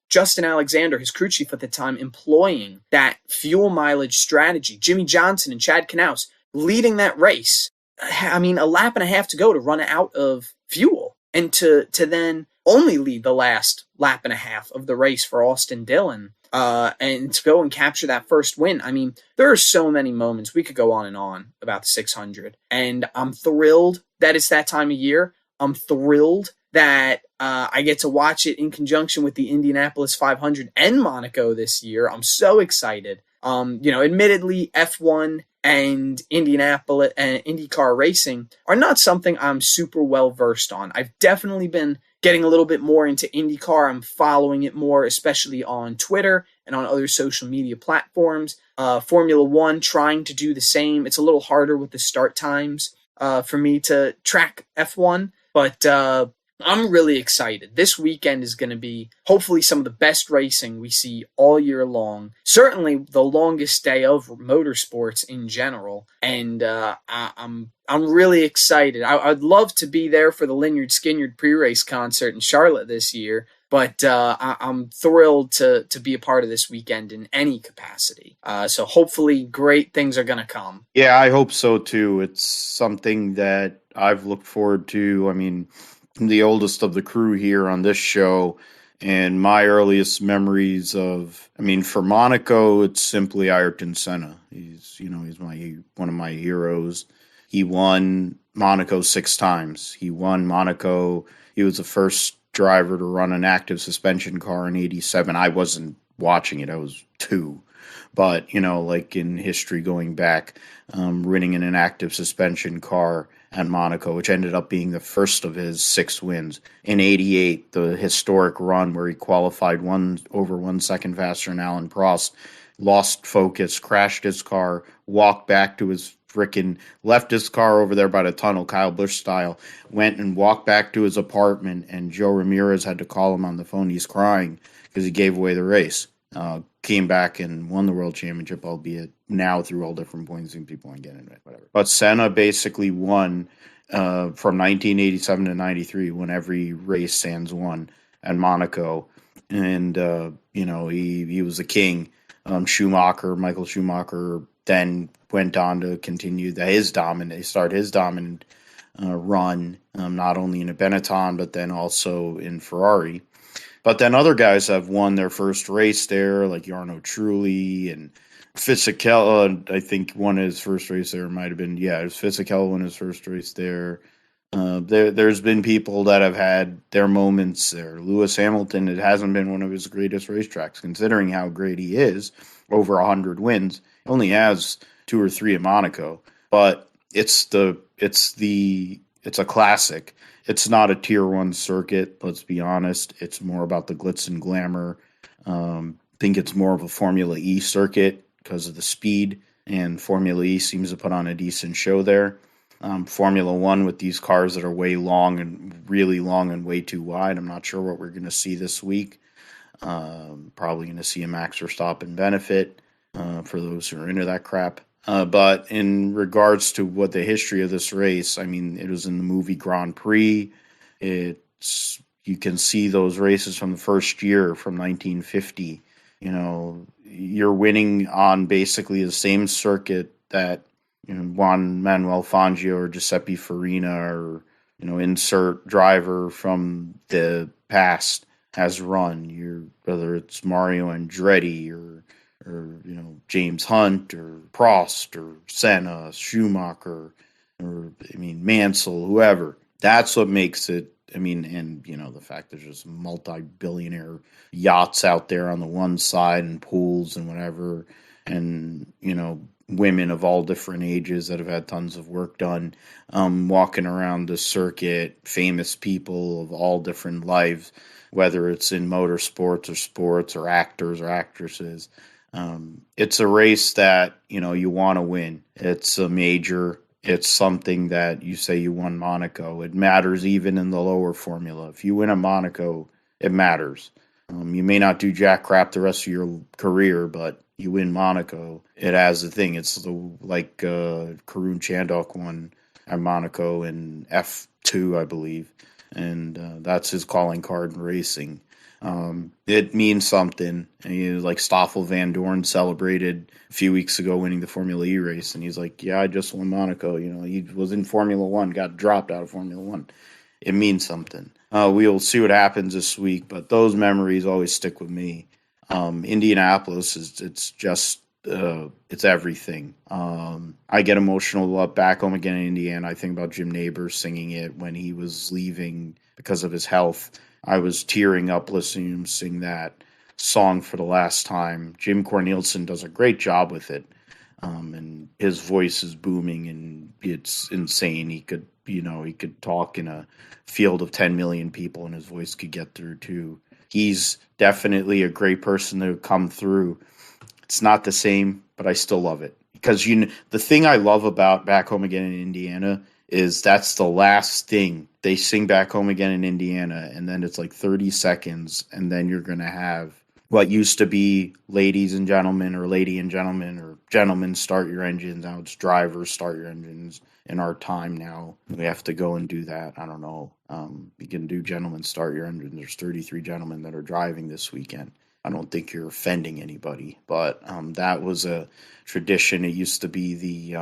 Justin Alexander, his crew chief at the time, employing that fuel mileage strategy. Jimmy Johnson and Chad Knaus leading that race. I mean, a lap and a half to go to run out of fuel. And to then only lead the last lap and a half of the race for Austin Dillon and to go and capture that first win. I mean, there are so many moments. We could go on and on about the 600. And I'm thrilled that it's that time of year. I'm thrilled that I get to watch it in conjunction with the Indianapolis 500 and Monaco this year. I'm so excited. Admittedly, F1 and Indianapolis and IndyCar racing are not something I'm super well versed on. I've definitely been getting a little bit more into IndyCar. I'm following it more, especially on Twitter and on other social media platforms. Formula One trying to do the same. It's a little harder with the start times for me to track F1, but I'm really excited. This weekend is going to be hopefully some of the best racing we see all year long. Certainly the longest day of motorsports in general, and I'm really excited. I'd love to be there for the Lynyrd Skynyrd pre-race concert in Charlotte this year, but I'm thrilled to be a part of this weekend in any capacity. So hopefully great things are going to come. Yeah, I hope so too. It's something that I've looked forward to. I mean, I'm the oldest of the crew here on this show, and my earliest memories of, I mean, for Monaco, it's simply Ayrton Senna. He's one of my heroes. He won Monaco 6 times. He won Monaco. He was the first driver to run an active suspension car in '87. I wasn't watching it. I was 2. But, like in history going back, winning in an active suspension car at Monaco, which ended up being the first of his 6 wins. In '88, the historic run where he qualified 1 second faster than Alan Prost, lost focus, crashed his car, walked back to his left his car over there by the tunnel, Kyle Busch style, went and walked back to his apartment, and Joe Ramirez had to call him on the phone. He's crying because he gave away the race. Came back and won the world championship, albeit now through all different points and people aren't getting it, whatever. But Senna basically won from 1987 to 93, when every race sans won at Monaco. And, he was the king. Michael Schumacher, then went on to continue his dominant run, not only in a Benetton, but then also in Ferrari. But then other guys have won their first race there, like Jarno Trulli and Fisichella. I think won his first race there. Might have been, it was Fisichella won his first race there. There's been people that have had their moments there. Lewis Hamilton, it hasn't been one of his greatest racetracks, considering how great he is, over 100 wins. He only has 2 or 3 at Monaco, but it's a classic. It's not a tier 1 circuit, let's be honest. It's more about the glitz and glamour. I think it's more of a Formula E circuit because of the speed, and Formula E seems to put on a decent show there. Formula 1 with these cars that are way long and really long and way too wide. I'm not sure what we're going to see this week. Probably going to see a Max Verstappen benefit for those who are into that crap. But in regards to what the history of this race, I mean, it was in the movie Grand Prix. You can see those races from the first year, from 1950. You're winning on basically the same circuit that Juan Manuel Fangio or Giuseppe Farina or insert driver from the past has run. Whether it's Mario Andretti or James Hunt or Prost or Senna, Schumacher, or Mansell, whoever. That's what makes it. The fact there's just multi-billionaire yachts out there on the one side and pools and whatever, and women of all different ages that have had tons of work done, walking around the circuit, famous people of all different lives, whether it's in motorsports or sports or actors or actresses. It's a race that, you want to win. It's a major. It's something that you say you won Monaco. It matters even in the lower formula. If you win at Monaco, it matters. You may not do jack crap the rest of your career, but you win Monaco, it has a thing. It's like Karun Chandhok won at Monaco in F2, I believe. And that's his calling card in racing. It means something. And like Stoffel Van Dorn celebrated a few weeks ago winning the Formula E race, and he's like, "Yeah, I just won Monaco." He was in Formula One, got dropped out of Formula One. It means something. We'll see what happens this week, but those memories always stick with me. Indianapolis it's everything. I get emotional back home again in Indiana. I think about Jim Nabors singing it when he was leaving because of his health. I was tearing up listening to him sing that song for the last time. Jim Cornelison does a great job with it. and his voice is booming and it's insane. He could talk in a field of 10 million people and his voice could get through too. He's definitely a great person to come through. It's not the same, but I still love it because the thing I love about Back Home Again in Indiana is that's the last thing they sing Back Home Again in Indiana, and then it's like 30 seconds, and then you're gonna have what used to be ladies and gentlemen, or lady and gentlemen, or gentlemen start your engines. Now it's drivers start your engines. In our time now, we have to go and do that. I don't know. You can do gentlemen start your engines. There's 33 gentlemen that are driving this weekend. I don't think you're offending anybody, but that was a tradition. It used to be the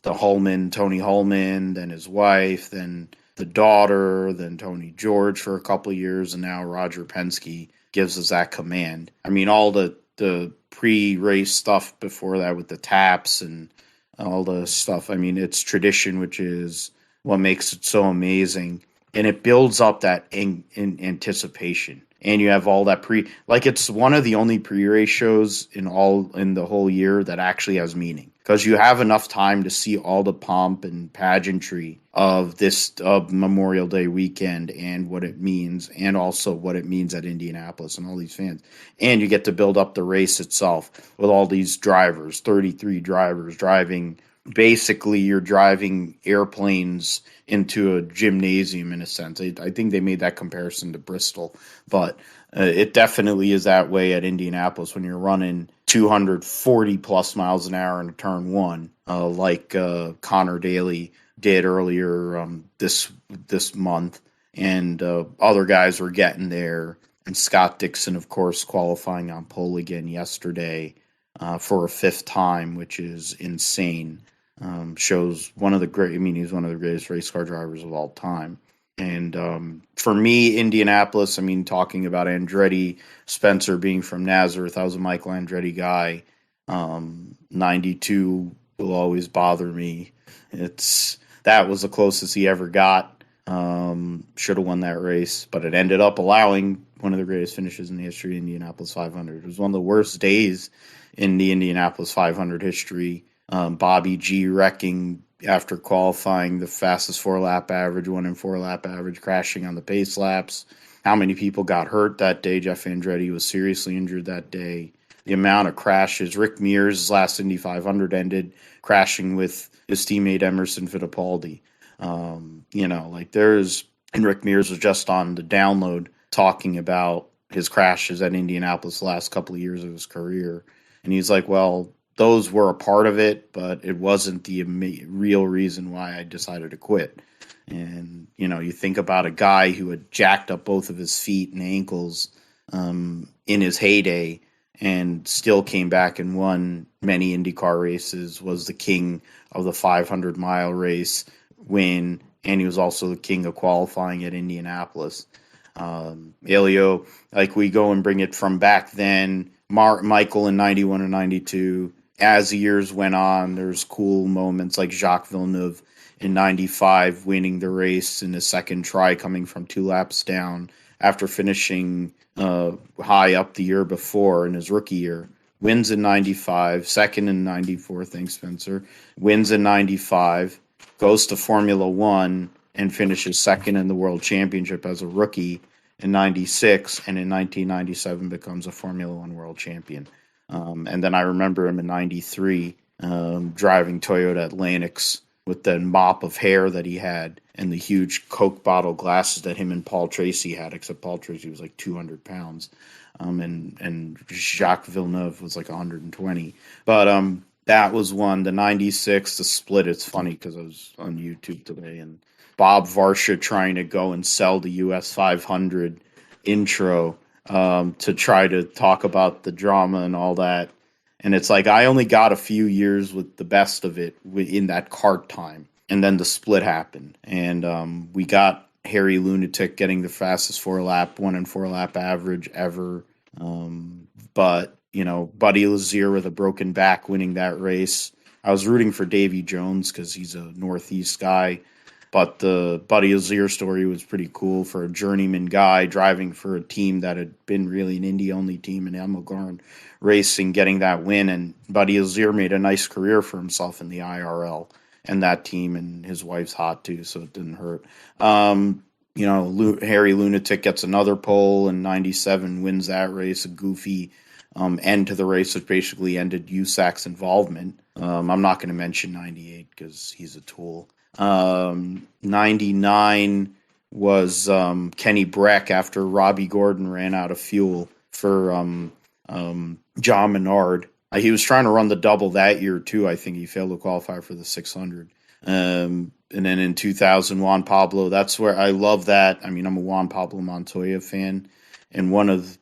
Tony Holman, then his wife, then the daughter, then Tony George for a couple of years, and now Roger Penske gives us that command. I mean, all the pre-race stuff before that with the taps and all the stuff. I mean, it's tradition, which is what makes it so amazing, and it builds up that in anticipation. And you have all that it's one of the only pre-race shows in the whole year that actually has meaning, because you have enough time to see all the pomp and pageantry of Memorial Day weekend and what it means, and also what it means at Indianapolis and all these fans. And you get to build up the race itself with all these drivers, 33 drivers driving. Basically, you're driving airplanes into a gymnasium in a sense. I think they made that comparison to Bristol, but it definitely is that way at Indianapolis when you're running 240 plus miles an hour in turn one, like Connor Daly did earlier this month, and other guys were getting there. And Scott Dixon, of course, qualifying on pole again yesterday for a fifth time, which is insane. Shows he's one of the greatest race car drivers of all time. And for me, Indianapolis, I mean, talking about Andretti, Spencer being from Nazareth, I was a Michael Andretti guy. 92 will always bother me. That was the closest he ever got. Should have won that race, but it ended up allowing one of the greatest finishes in the history of Indianapolis 500. It was one of the worst days in the Indianapolis 500 history. Bobby G wrecking after qualifying, the fastest 4-lap average, 1 in 4-lap average, crashing on the pace laps. How many people got hurt that day? Jeff Andretti was seriously injured that day. The amount of crashes. Rick Mears' last Indy 500 ended crashing with his teammate Emerson Fittipaldi. And Rick Mears was just on the download talking about his crashes at Indianapolis the last couple of years of his career. And he's like, well, those were a part of it, but it wasn't the real reason why I decided to quit. And, you think about a guy who had jacked up both of his feet and ankles in his heyday and still came back and won many IndyCar races, was the king of the 500-mile race win, and he was also the king of qualifying at Indianapolis. Elio, like we go and bring it from back then, Michael in 91 and 92. As the years went on, there's cool moments like Jacques Villeneuve in 95 winning the race in his second try, coming from 2 laps down after finishing high up the year before in his rookie year. Wins in 95, second in 94, thanks Spencer. Wins in 95, goes to Formula One and finishes second in the World Championship as a rookie in 96, and in 1997 becomes a Formula One World Champion. And then I remember him in 93 driving Toyota Atlantics with the mop of hair that he had and the huge Coke bottle glasses that him and Paul Tracy had, except Paul Tracy was like 200 pounds. And Jacques Villeneuve was like 120. But that was one. The 96, the split, it's funny because I was on YouTube today, and Bob Varsha trying to go and sell the US 500 intro to try to talk about the drama and all that. And it's like, I only got a few years with the best of it in that kart time. And then the split happened. And we got Harry Lunatic getting the fastest 4-lap, 1 in 4-lap average ever. But, Buddy Lazier with a broken back winning that race. I was rooting for Davy Jones because he's a Northeast guy. But the Buddy Azir story was pretty cool for a journeyman guy driving for a team that had been really an Indy-only team in McLaren Racing, getting that win. And Buddy Azir made a nice career for himself in the IRL and that team, and his wife's hot too, so it didn't hurt. Harry Lunatic gets another pole in 97, wins that race, a goofy end to the race, which basically ended USAC's involvement. I'm not going to mention 98 because he's a tool. 99 was Kenny Breck after Robbie Gordon ran out of fuel for John Menard. He was trying to run the double that year too. I think he failed to qualify for the 600. And then in 2000, Juan Pablo, that's where I love that. I mean, I'm a Juan Pablo Montoya fan, and one of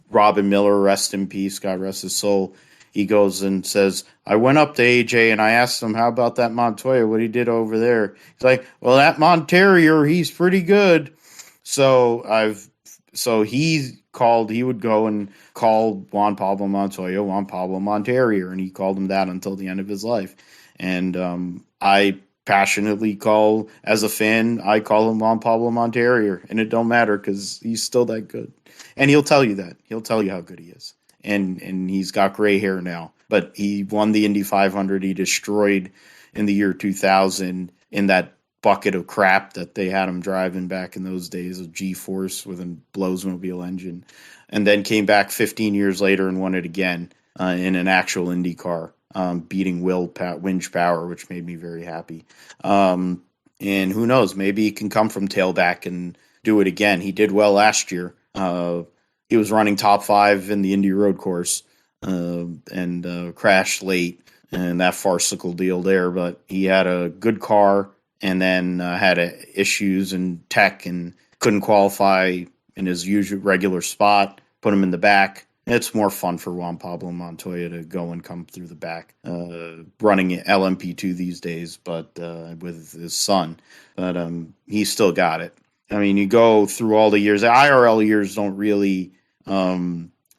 Robin Miller, rest in peace, God rest his soul, he goes and says, I went up to AJ and I asked him, how about that Montoya, what he did over there? He's like, well, that Monterior, he's pretty good. So he would go and call Juan Pablo Montoya Juan Pablo Monterior, and he called him that until the end of his life. And I passionately as a fan, I call him Juan Pablo Monterior, and it don't matter because he's still that good. And he'll tell you that. He'll tell you how good he is. And he's got gray hair now. But he won the Indy 500. He destroyed in the year 2000 in that bucket of crap that they had him driving back in those days of G-Force with a Blowsmobile engine. And then came back 15 years later and won it again in an actual IndyCar, beating Winch Power, which made me very happy. And who knows, maybe he can come from tailback and do it again. He did well last year. He was running top 5 in the Indy Road Course and crashed late, and that farcical deal there. But he had a good car and then had issues in tech and couldn't qualify in his usual regular spot, put him in the back. It's more fun for Juan Pablo Montoya to go and come through the back, running LMP2 these days, but with his son. But he still got it. I mean, you go through all the years. The IRL years don't really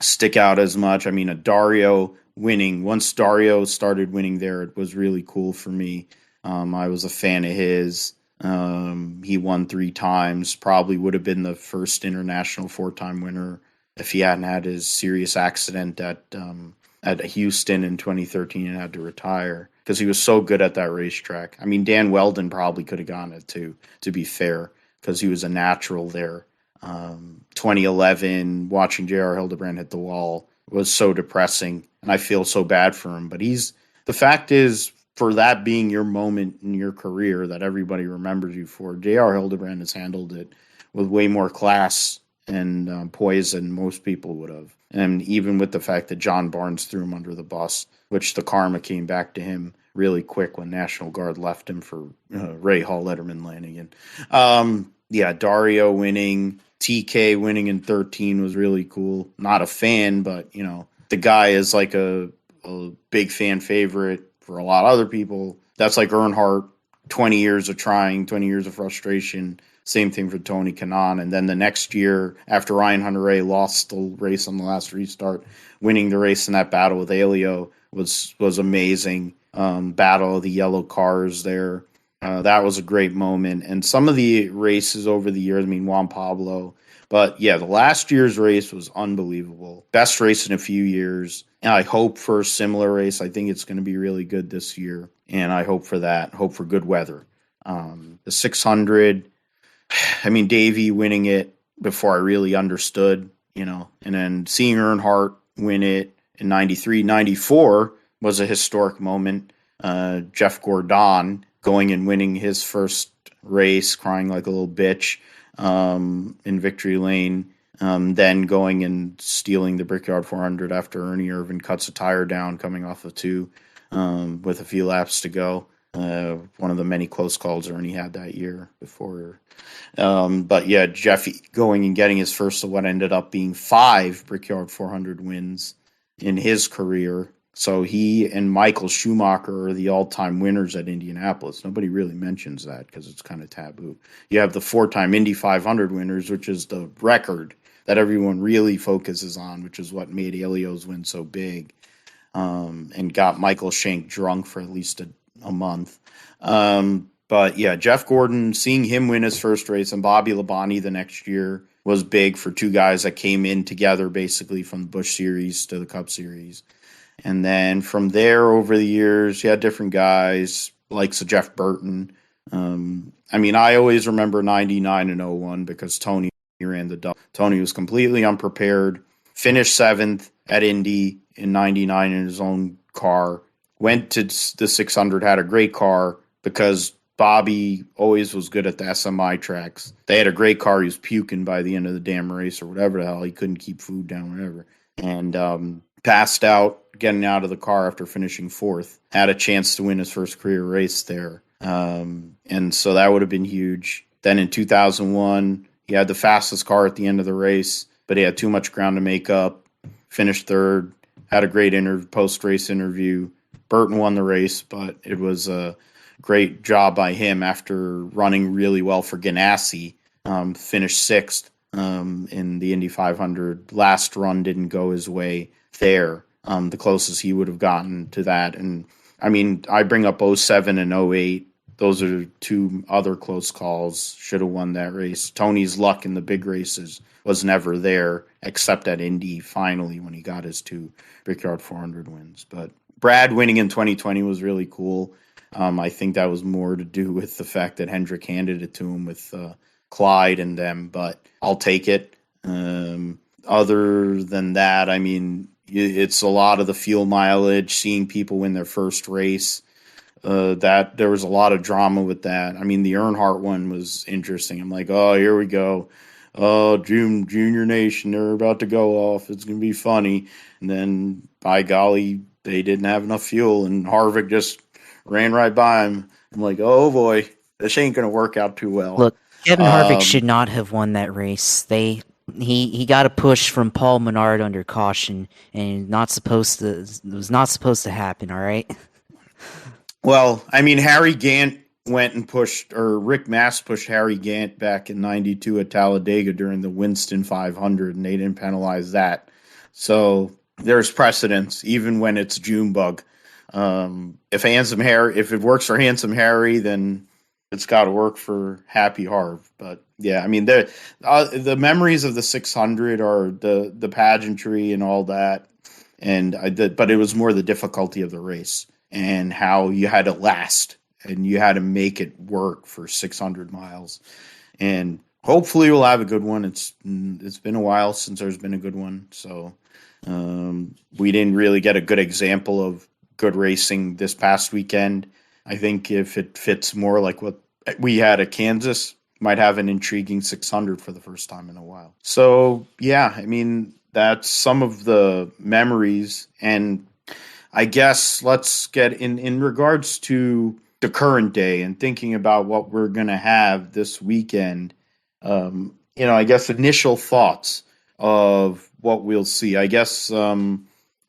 stick out as much. I mean, Dario winning. Once Dario started winning there, it was really cool for me. I was a fan of his. He won 3 times. Probably would have been the first international 4-time winner if he hadn't had his serious accident at Houston in 2013 and had to retire because he was so good at that racetrack. I mean, Dan Weldon probably could have gotten it too, to be fair, because he was a natural there. 2011, watching J.R. Hildebrand hit the wall was so depressing, and I feel so bad for him. But the fact is, for that being your moment in your career that everybody remembers you for, J.R. Hildebrand has handled it with way more class and poise than most people would have. And even with the fact that John Barnes threw him under the bus, which the karma came back to him really quick when National Guard left him for Ray Hall Letterman Lanigan. Dario winning, TK winning in 13 was really cool. Not a fan, but, the guy is like a big fan favorite for a lot of other people. That's like Earnhardt, 20 years of trying, 20 years of frustration. Same thing for Tony Kanaan. And then the next year, after Ryan Hunter-Reay lost the race on the last restart, winning the race in that battle with Elio was amazing. Battle of the yellow cars there. That was a great moment. And some of the races over the years, Juan Pablo. But yeah, the last year's race was unbelievable. Best race in a few years. And I hope for a similar race. I think it's going to be really good this year. And I hope for that. Hope for good weather. The 600, Davey winning it before I really understood, and then seeing Earnhardt win it in 93, 94 was a historic moment. Jeff Gordon going and winning his first race, crying like a little bitch in victory lane, then going and stealing the Brickyard 400 after Ernie Irvin cuts a tire down coming off of 2 with a few laps to go. One of the many close calls Ernie had that year before. But yeah, Jeffy going and getting his first of what ended up being 5 Brickyard 400 wins in his career. So he and Michael Schumacher are the all-time winners at Indianapolis. Nobody really mentions that because it's kind of taboo. You have the 4-time Indy 500 winners, which is the record that everyone really focuses on, which is what made Elio's win so big, and got Michael Shank drunk for at least a month. But But yeah, Jeff Gordon, seeing him win his first race, and Bobby Labonte the next year was big for two guys that came in together basically from the Busch Series to the Cup Series. And then from there over the years, you had different guys like Jeff Burton. I always remember 99 and 01 because Tony ran the double. Tony was completely unprepared, finished 7th at Indy in 99 in his own car, went to the 600, had a great car because Bobby always was good at the SMI tracks. They had a great car. He was puking by the end of the damn race or whatever the hell. He couldn't keep food down, whatever. And passed out getting out of the car after finishing 4th. Had a chance to win his first career race there. And so that would have been huge. Then in 2001, he had the fastest car at the end of the race, but he had too much ground to make up. Finished 3rd. Had a great post-race interview. Burton won the race, but it was a great job by him after running really well for Ganassi. Finished 6th in the Indy 500. Last run didn't go his way there. The closest he would have gotten to that. And I bring up 07 and 08. Those are 2 other close calls. Should have won that race. Tony's luck in the big races was never there, except at Indy finally when he got his 2 Brickyard 400 wins. But Brad winning in 2020 was really cool. I think that was more to do with the fact that Hendrick handed it to him with Clyde and them, but I'll take it. Other than that, it's a lot of the fuel mileage, seeing people win their first race. That there was a lot of drama with that. The Earnhardt one was interesting. I'm like, oh, here we go. Oh, Junior Nation, they're about to go off. It's going to be funny. And then, by golly, they didn't have enough fuel, and Harvick just ran right by him. I'm like, oh, boy, this ain't going to work out too well. Look, Kevin Harvick should not have won that race. He got a push from Paul Menard under caution, and it was not supposed to happen, all right? Well, Harry Gant went and pushed, or Rick Mass pushed Harry Gant back in 92 at Talladega during the Winston 500, and they didn't penalize that. So there's precedence, even when it's Junebug. If it works for Handsome Harry, then it's got to work for Happy Harv. But yeah, the memories of the 600 are the pageantry and all that, but it was more the difficulty of the race and how you had to last and you had to make it work for 600 miles. And hopefully we'll have a good one. It's been a while since there's been a good one, so we didn't really get a good example of good racing this past weekend. I think if it fits more like what we had at Kansas, might have an intriguing 600 for the first time in a while. So yeah, that's some of the memories. And I guess let's get in regards to the current day and thinking about what we're going to have this weekend. I guess initial thoughts of what we'll see. I guess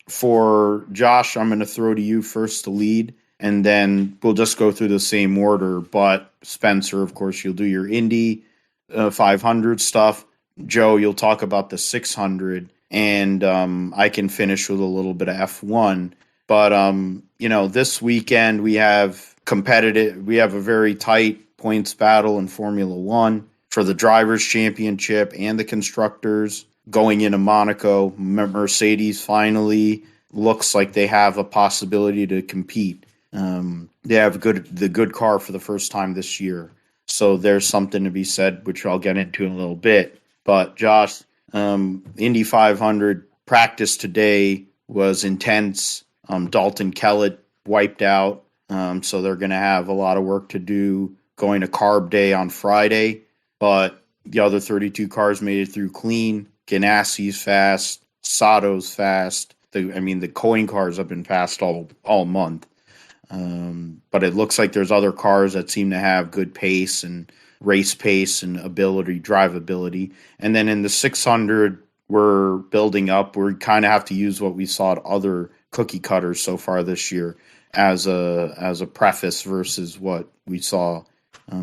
for Josh, I'm going to throw to you first to lead, and then we'll just go through the same order. But Spencer, of course, you'll do your Indy 500 stuff. Joe, you'll talk about the 600, and I can finish with a little bit of F1. But, this weekend we have a very tight points battle in Formula One for the Drivers' Championship and the Constructors going into Monaco. Mercedes finally looks like they have a possibility to compete. They have the good car for the first time this year. So there's something to be said, which I'll get into in a little bit. But Josh, Indy 500 practice today was intense. Dalton Kellett wiped out. So they're going to have a lot of work to do going to Carb Day on Friday. But the other 32 cars made it through clean. Ganassi's fast. Sato's fast. The coin cars have been fast all month. But it looks like there's other cars that seem to have good pace and race pace and drivability. And then in the 600, we're building up. We kind of have to use what we saw at other cookie cutters so far this year as a preface versus what we saw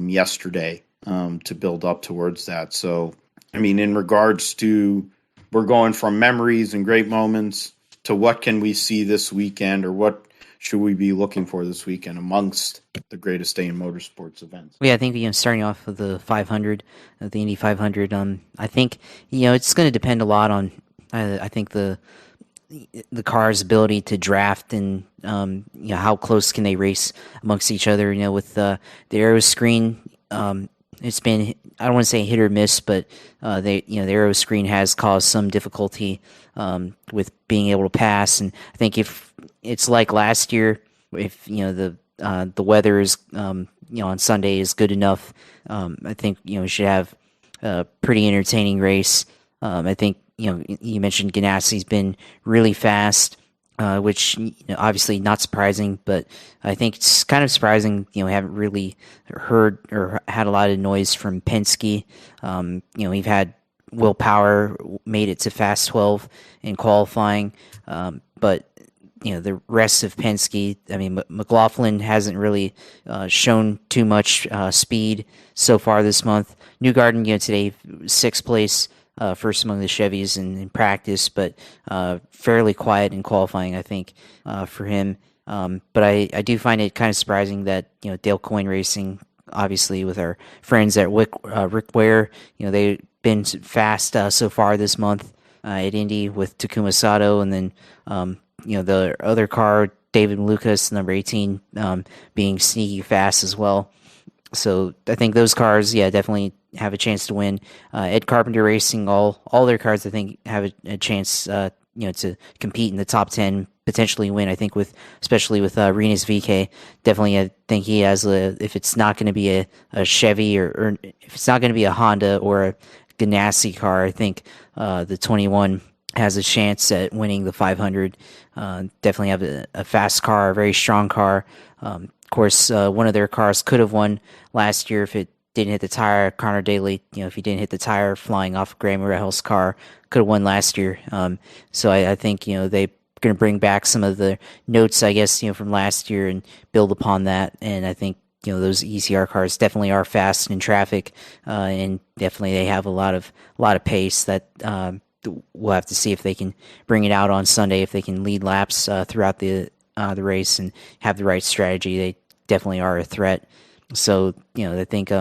yesterday to build up towards that. So, in regards to, we're going from memories and great moments to what can we see this weekend, or what should we be looking for this weekend amongst the greatest day in motorsports events? Yeah, I think starting off with the 500, the Indy 500. I think it's going to depend a lot on. I think the car's ability to draft and how close can they race amongst each other. With the aero screen, it's been, I don't want to say hit or miss, but the aero screen has caused some difficulty with being able to pass. And I think if it's like last year, if the weather is on Sunday is good enough, I think we should have a pretty entertaining race. I think you mentioned Ganassi's been really fast, which obviously not surprising, but I think it's kind of surprising. We haven't really heard or had a lot of noise from Penske. We've had Will Power made it to Fast 12 in qualifying, but the rest of Penske, I mean, McLaughlin hasn't really shown too much speed so far this month. Newgarden, today, 6th place, first among the Chevys in practice, but fairly quiet in qualifying, I think, for him. But I do find it kind of surprising that, Dale Coyne Racing, obviously with our friends at Rick Ware, they've been fast so far this month at Indy with Takuma Sato, and then the other car, David Lucas, number 18, being sneaky fast as well. So I think those cars, definitely have a chance to win. Ed Carpenter Racing, all their cars, I think, have a chance, to compete in the top 10, potentially win. I think especially with Rinus VeeKay, definitely I think he has if it's not going to be a Chevy or if it's not going to be a Honda or a Ganassi car, I think the 21 has a chance at winning the 500. Definitely have a fast car, a very strong car. Of course, one of their cars could have won last year if it didn't hit the tire. Connor Daly, if he didn't hit the tire flying off Graham Rahel's car, could have won last year. So I think, they're going to bring back some of the notes, I guess, from last year and build upon that. And I think, those ECR cars definitely are fast in traffic, and definitely they have a lot of pace that we'll have to see if they can bring it out on Sunday, if they can lead laps throughout the race and have the right strategy. They definitely are a threat. So, I think,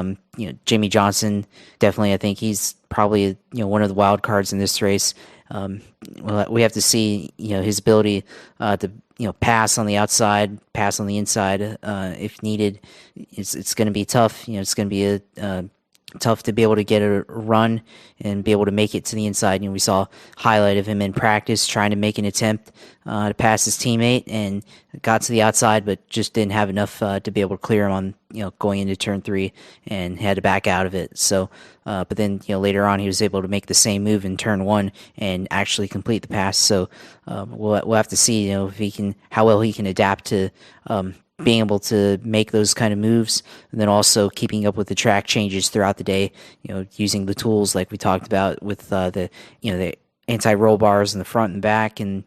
Jimmy Johnson, definitely, I think he's probably, one of the wild cards in this race. We have to see, his ability to, pass on the outside, pass on the inside, if needed. It's going to be tough. It's going to be tough to be able to get a run and be able to make it to the inside. We saw a highlight of him in practice trying to make an attempt to pass his teammate and got to the outside, but just didn't have enough to be able to clear him on, going into turn 3 and had to back out of it. So, but then, later on he was able to make the same move in turn 1 and actually complete the pass. So, we'll have to see, how well he can adapt to, being able to make those kind of moves, and then also keeping up with the track changes throughout the day, using the tools like we talked about with the anti-roll bars in the front and back and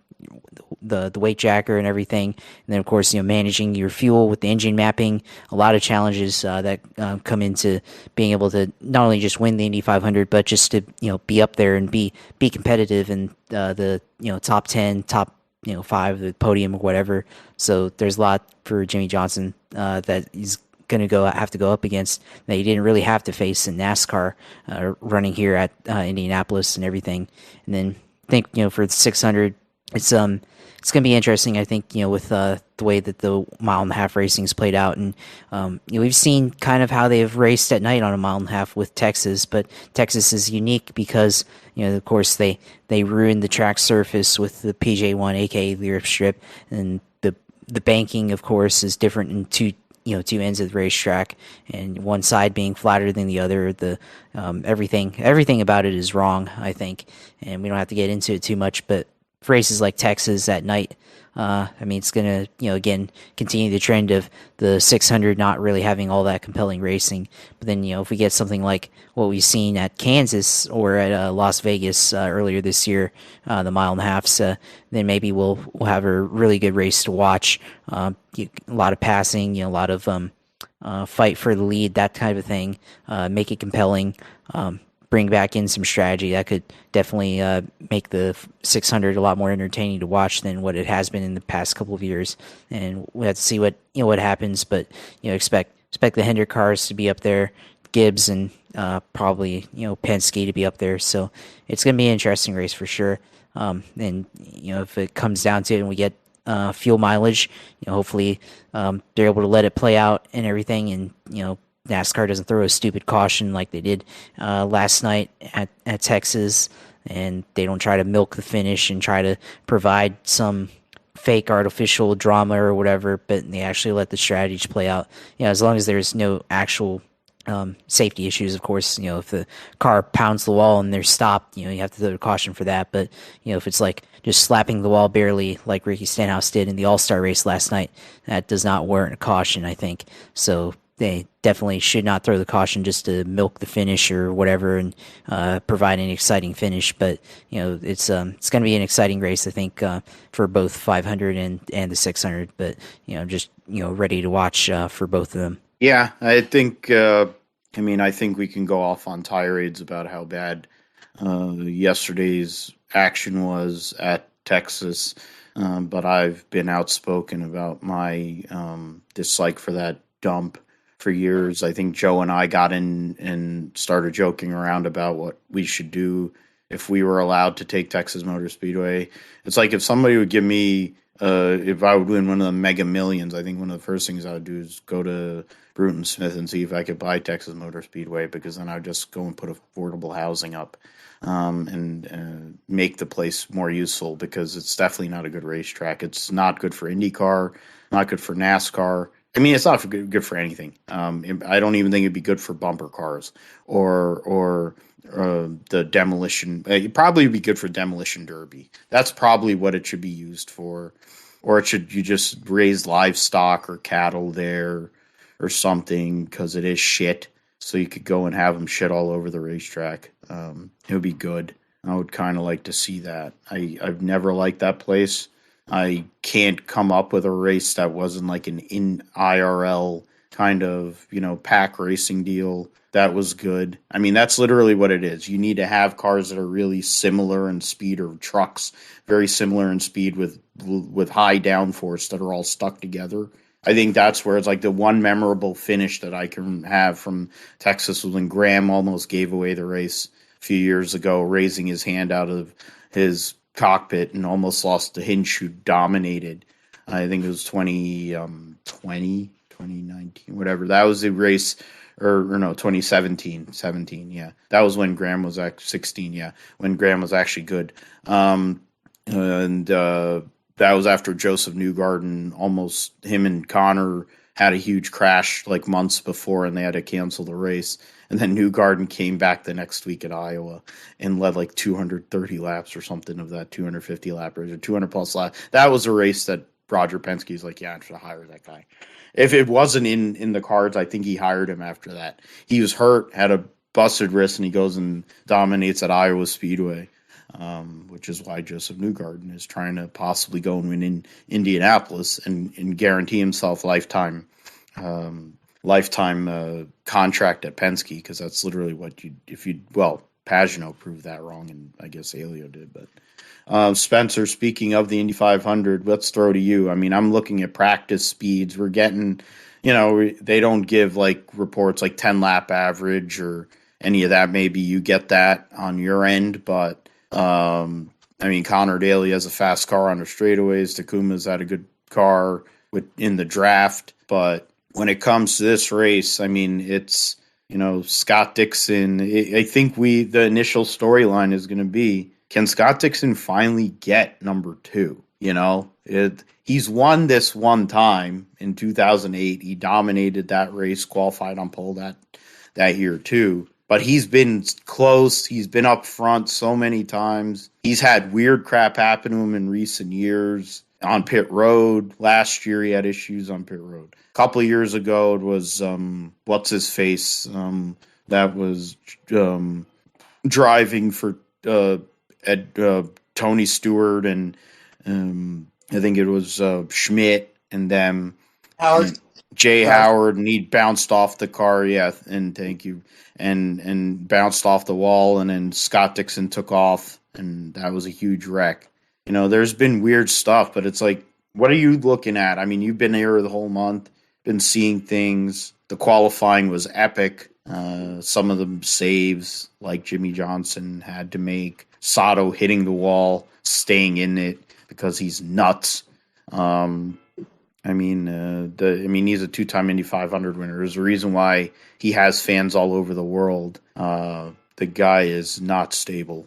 the weight jacker and everything. And then, of course, managing your fuel with the engine mapping, a lot of challenges that come into being able to not only just win the Indy 500, but just to, be up there and be competitive in the top 10, top 5, the podium or whatever. So there's a lot for Jimmy Johnson that he's going to have to go up against that he didn't really have to face in NASCAR running here at Indianapolis and everything. And then I think, for the 600, it's going to be interesting, I think, with the way that the mile-and-a-half racing is played out. And, we've seen kind of how they've raced at night on a mile-and-a-half with Texas, but Texas is unique because, of course, they ruined the track surface with the PJ1, aka the Europe Strip, and the banking, of course, is different in two ends of the racetrack, and one side being flatter than the other. The everything about it is wrong, I think, and we don't have to get into it too much, but for races like Texas at night, it's going to, again, continue the trend of the 600 not really having all that compelling racing. But then, if we get something like what we've seen at Kansas or at Las Vegas earlier this year, the mile-and-a-halfs, then maybe we'll have a really good race to watch. A lot of passing, a lot of fight for the lead, that kind of thing, make it compelling. bring back in some strategy, that could definitely make the 600 a lot more entertaining to watch than what it has been in the past couple of years. And we have to see what happens, but expect the Hendrick cars to be up there, Gibbs and probably Penske to be up there. So it's going to be an interesting race for sure. And if it comes down to it and we get fuel mileage, hopefully they're able to let it play out and everything, and NASCAR doesn't throw a stupid caution like they did last night at Texas, and they don't try to milk the finish and try to provide some fake artificial drama or whatever, but they actually let the strategies play out. As long as there's no actual safety issues, of course. If the car pounds the wall and they're stopped, you have to throw a caution for that. But if it's like just slapping the wall barely, like Ricky Stenhouse did in the All-Star race last night, that does not warrant a caution, I think. So they definitely should not throw the caution just to milk the finish or whatever and provide an exciting finish. But it's going to be an exciting race, I think, for both 500 and the 600. But just ready to watch for both of them. Yeah, I think. I think we can go off on tirades about how bad yesterday's action was at Texas, but I've been outspoken about my dislike for that dump for years. I think Joe and I got in and started joking around about what we should do if we were allowed to take Texas Motor Speedway. It's like if somebody would give me, if I would win one of the Mega Millions, I think one of the first things I would do is go to Bruton Smith and see if I could buy Texas Motor Speedway, because then I'd just go and put affordable housing up and make the place more useful, because it's definitely not a good racetrack. It's not good for IndyCar, not good for NASCAR. It's not good for anything. I don't even think it'd be good for bumper cars or the demolition. It probably would be good for demolition derby. That's probably what it should be used for. Or you just raise livestock or cattle there or something, because it is shit. So you could go and have them shit all over the racetrack. It would be good. I would kind of like to see that. I've never liked that place. I can't come up with a race that wasn't like an IRL kind of, pack racing deal that was good. That's literally what it is. You need to have cars that are really similar in speed, or trucks very similar in speed with high downforce that are all stuck together. I think that's where it's like the one memorable finish that I can have from Texas was when Graham almost gave away the race a few years ago, raising his hand out of his cockpit and almost lost the hinge chute, dominated. I think it was 2020, 2019, whatever. That was the race, or no, 2017, yeah. That was when Graham was 16, yeah, when Graham was actually good. That was after Joseph Newgarden, almost, him and Connor had a huge crash like months before, and they had to cancel the race. And then Newgarden came back the next week at Iowa and led like 230 laps or something of that 250 lap race, or 200 plus laps. That was a race that Roger Penske's like, yeah, I should hire that guy. If it wasn't in the cards, I think he hired him after that. He was hurt, had a busted wrist, and he goes and dominates at Iowa Speedway, which is why Joseph Newgarden is trying to possibly go and win in Indianapolis and guarantee himself lifetime contract at Penske, because that's literally what Pagano proved that wrong, and I guess Alio did. But Spencer, speaking of the Indy 500, let's throw to you. I'm looking at practice speeds. We're getting, they don't give like reports like 10 lap average or any of that. Maybe you get that on your end, but Connor Daly has a fast car on the straightaways. Takuma's had a good car in the draft, but when it comes to this race, it's, Scott Dixon. I think the initial storyline is going to be, can Scott Dixon finally get number 2? He's won this one time in 2008. He dominated that race, qualified on pole that year too. But he's been close. He's been up front so many times. He's had weird crap happen to him in recent years. On pit road, last year he had issues on pit road. A couple of years ago, it was, what's his face? That was driving for Tony Stewart, and I think it was Schmidt and them. Howard. Jay Sorry. Howard, and he bounced off the car. Yeah, and thank you, and bounced off the wall, and then Scott Dixon took off, and that was a huge wreck. There's been weird stuff, but it's like, what are you looking at? I mean, you've been here the whole month, been seeing things. The qualifying was epic. Some of the saves, like Jimmy Johnson had to make, Sato hitting the wall, staying in it because he's nuts. He's a two-time Indy 500 winner. There's a reason why he has fans all over the world. The guy is not stable.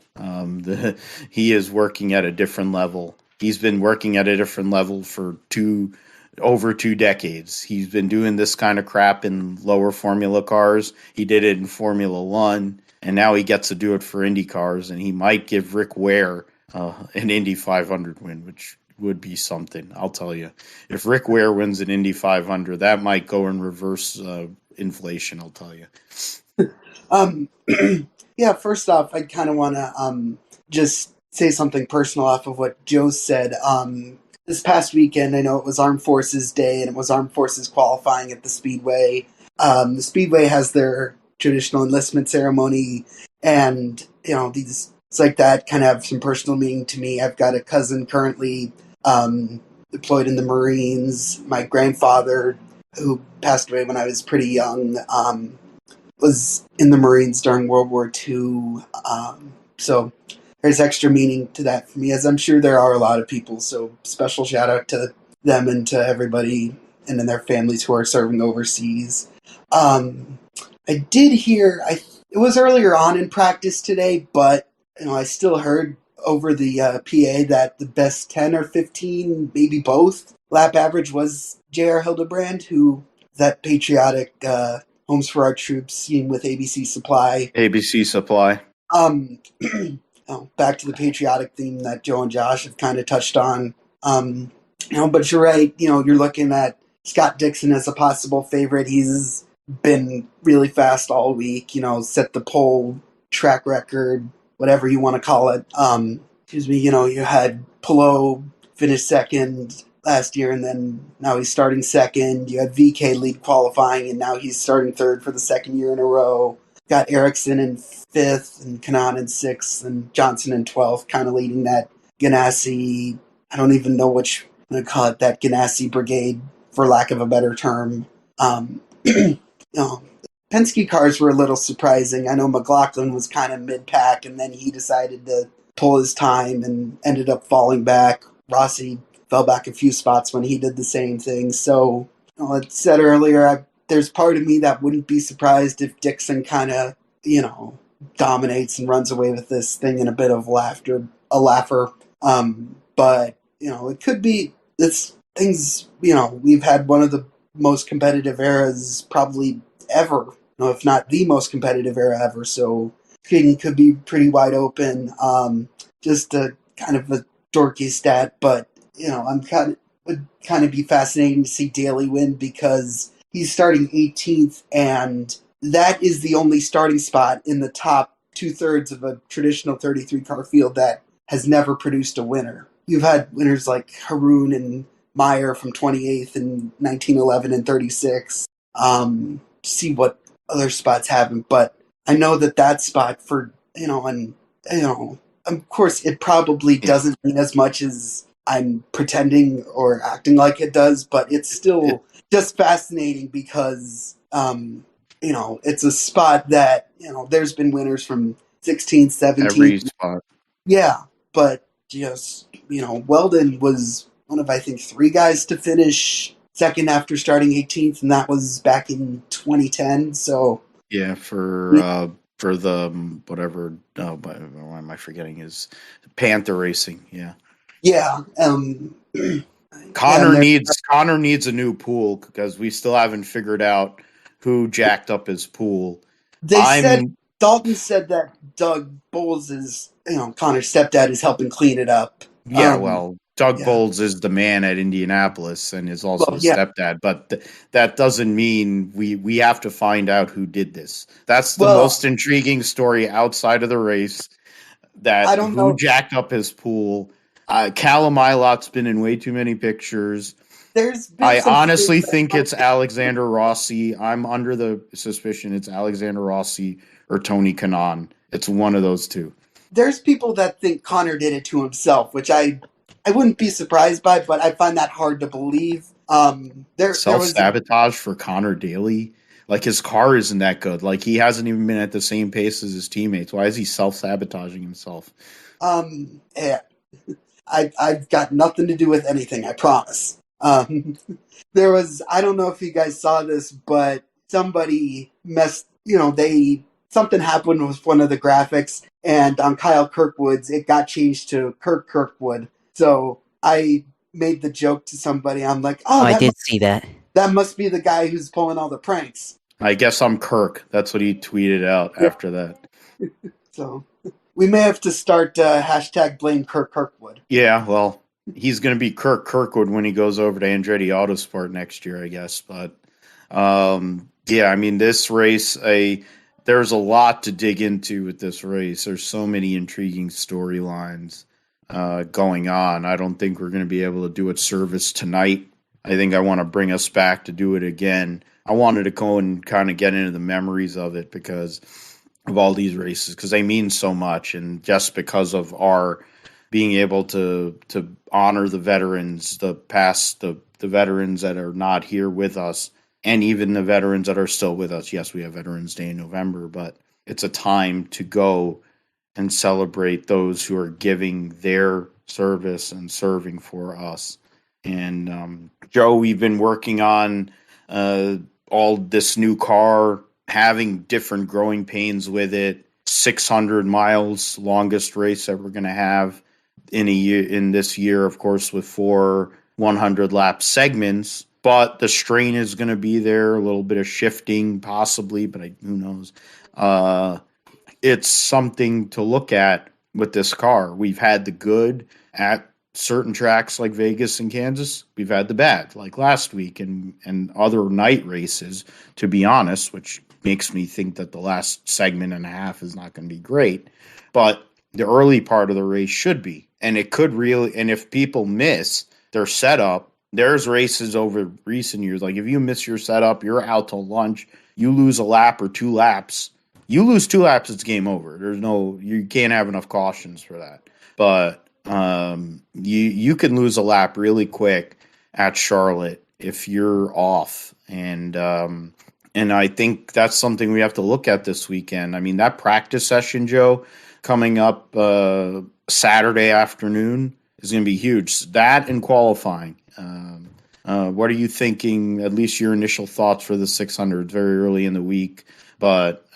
He is working at a different level. He's been working at a different level for over 2 decades. He's been doing this kind of crap in lower Formula cars. He did it in Formula One, and now he gets to do it for Indy cars, and he might give Rick Ware an Indy 500 win, which would be something. I'll tell you. If Rick Ware wins an Indy 500, that might go in reverse inflation, I'll tell you. Yeah, first off, I kind of want to just say something personal off of what Joe said. This past weekend, I know it was Armed Forces Day, and it was Armed Forces qualifying at the Speedway. The Speedway has their traditional enlistment ceremony, and, these it's like that kind of have some personal meaning to me. I've got a cousin currently deployed in the Marines. My grandfather, who passed away when I was pretty young, was in the Marines during World War II. So there's extra meaning to that for me, as I'm sure there are a lot of people. So special shout out to them and to everybody and then their families who are serving overseas. I did hear, it was earlier on in practice today, but I still heard over the PA that the best 10 or 15, maybe both, lap average was J.R. Hildebrand, who that patriotic Homes for Our Troops scene with ABC Supply. ABC Supply. Back to the patriotic theme that Joe and Josh have kind of touched on. But you're right. You're looking at Scott Dixon as a possible favorite. He's been really fast all week. Set the pole track record, whatever you want to call it. You had Pelot finish second last year, and then now he's starting second. You had VK lead qualifying, and now he's starting third for the second year in a row. Got Ericsson in fifth, and Kanaan in sixth, and Johnson in 12th, kind of leading that Ganassi, I don't even know which I'm going to call it, that Ganassi brigade, for lack of a better term. Penske cars were a little surprising. I know McLaughlin was kind of mid-pack, and then he decided to pull his time and ended up falling back. Rossi fell back a few spots when he did the same thing. So, I said earlier, there's part of me that wouldn't be surprised if Dixon kind of, dominates and runs away with this thing in a bit of a laugher. But, it could be, this things, we've had one of the most competitive eras probably ever, if not the most competitive era ever. So skating could be pretty wide open. Just a kind of a dorky stat, but would kind of be fascinating to see Daly win because he's starting 18th, and that is the only starting spot in the top 2/3 of a traditional 33-car field that has never produced a winner. You've had winners like Haroon and Meyer from 28th in 1911 and 36. See what other spots haven't, but I know that spot for, of course it probably doesn't mean as much as I'm pretending or acting like it does, but it's still just fascinating because, it's a spot that, there's been winners from 16, 17. Every spot. Yeah, but just, Weldon was one of, I think, 3 guys to finish second after starting 18th, and that was back in 2010. So yeah, for the whatever. Why am I forgetting? Is Panther Racing? Yeah. Yeah. Connor needs a new pool because we still haven't figured out who jacked up his pool. Dalton said that Doug Bowles is, Connor's stepdad, is helping clean it up. Yeah, Doug Bowles is the man at Indianapolis and is also his stepdad, but that doesn't mean we have to find out who did this. That's the most intriguing story outside of the race. Who jacked up his pool. Callum Ilot's been in way too many pictures. There's been I some honestly things think that- it's Alexander Rossi. I'm under the suspicion it's Alexander Rossi or Tony Kanaan. It's one of those two. There's people that think Connor did it to himself, which I wouldn't be surprised by, but I find that hard to believe. There was Self-sabotage for Connor Daly. Like, his car isn't that good. Like, he hasn't even been at the same pace as his teammates. Why is he self-sabotaging himself? Yeah, I've got nothing to do with anything, I promise. There was, I don't know if you guys saw this, but somebody something happened with one of the graphics, and on Kyle Kirkwood's, it got changed to Kirk Kirkwood. So I made the joke to somebody. I'm like, I did see that. That must be the guy who's pulling all the pranks. I guess I'm Kirk. That's what he tweeted out after that. So we may have to start hashtag blame Kirk Kirkwood. Yeah, well, he's going to be Kirk Kirkwood when he goes over to Andretti Autosport next year, I guess. But, yeah, I mean, this race, there's a lot to dig into with this race. There's so many intriguing storylines going on. I don't think we're going to be able to do it service tonight. I think I want to bring us back to do it again. I wanted to go and kind of get into the memories of it because of all these races, because they mean so much, and just because of our being able to honor the veterans, the veterans that are not here with us, and even the veterans that are still with us. Yes, we have Veterans Day in November, but it's a time to go and celebrate those who are giving their service and serving for us. And Joe, we've been working on all this new car, having different growing pains with it. 600 miles, longest race that we're going to have in a year. In this year, of course, with 4 100-lap segments. But the strain is going to be there. A little bit of shifting, possibly, but who knows? It's something to look at with this car. We've had the good at certain tracks like Vegas and Kansas. We've had the bad, like last week and other night races, to be honest, which makes me think that the last segment and a half is not going to be great. But the early part of the race should be. And it could really, and if people miss their setup, there's races over recent years. Like, if you miss your setup, you're out till lunch, you lose a lap or 2 laps. You lose 2 laps, it's game over. You can't have enough cautions for that. But you can lose a lap really quick at Charlotte if you're off. And I think that's something we have to look at this weekend. I mean, that practice session, Joe, coming up Saturday afternoon is going to be huge. That and qualifying. What are you thinking, at least your initial thoughts for the 600? Very early in the week, but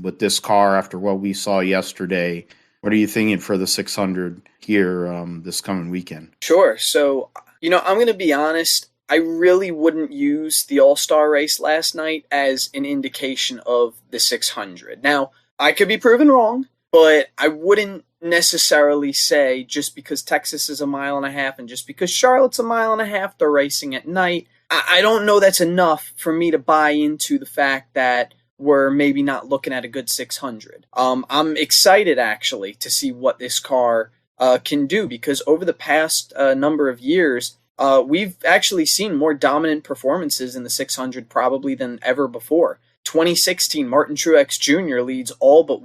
with this car, after what we saw yesterday, what are you thinking for the 600 here this coming weekend? Sure. So, I'm going to be honest. I really wouldn't use the All-Star race last night as an indication of the 600. Now, I could be proven wrong, but I wouldn't necessarily say just because Texas is 1.5 miles and just because Charlotte's 1.5 miles, they're racing at night. I don't know that's enough for me to buy into the fact that we're maybe not looking at a good 600. I'm excited, actually, to see what this car can do, because over the past number of years, we've actually seen more dominant performances in the 600 probably than ever before. 2016, Martin Truex Jr. leads all but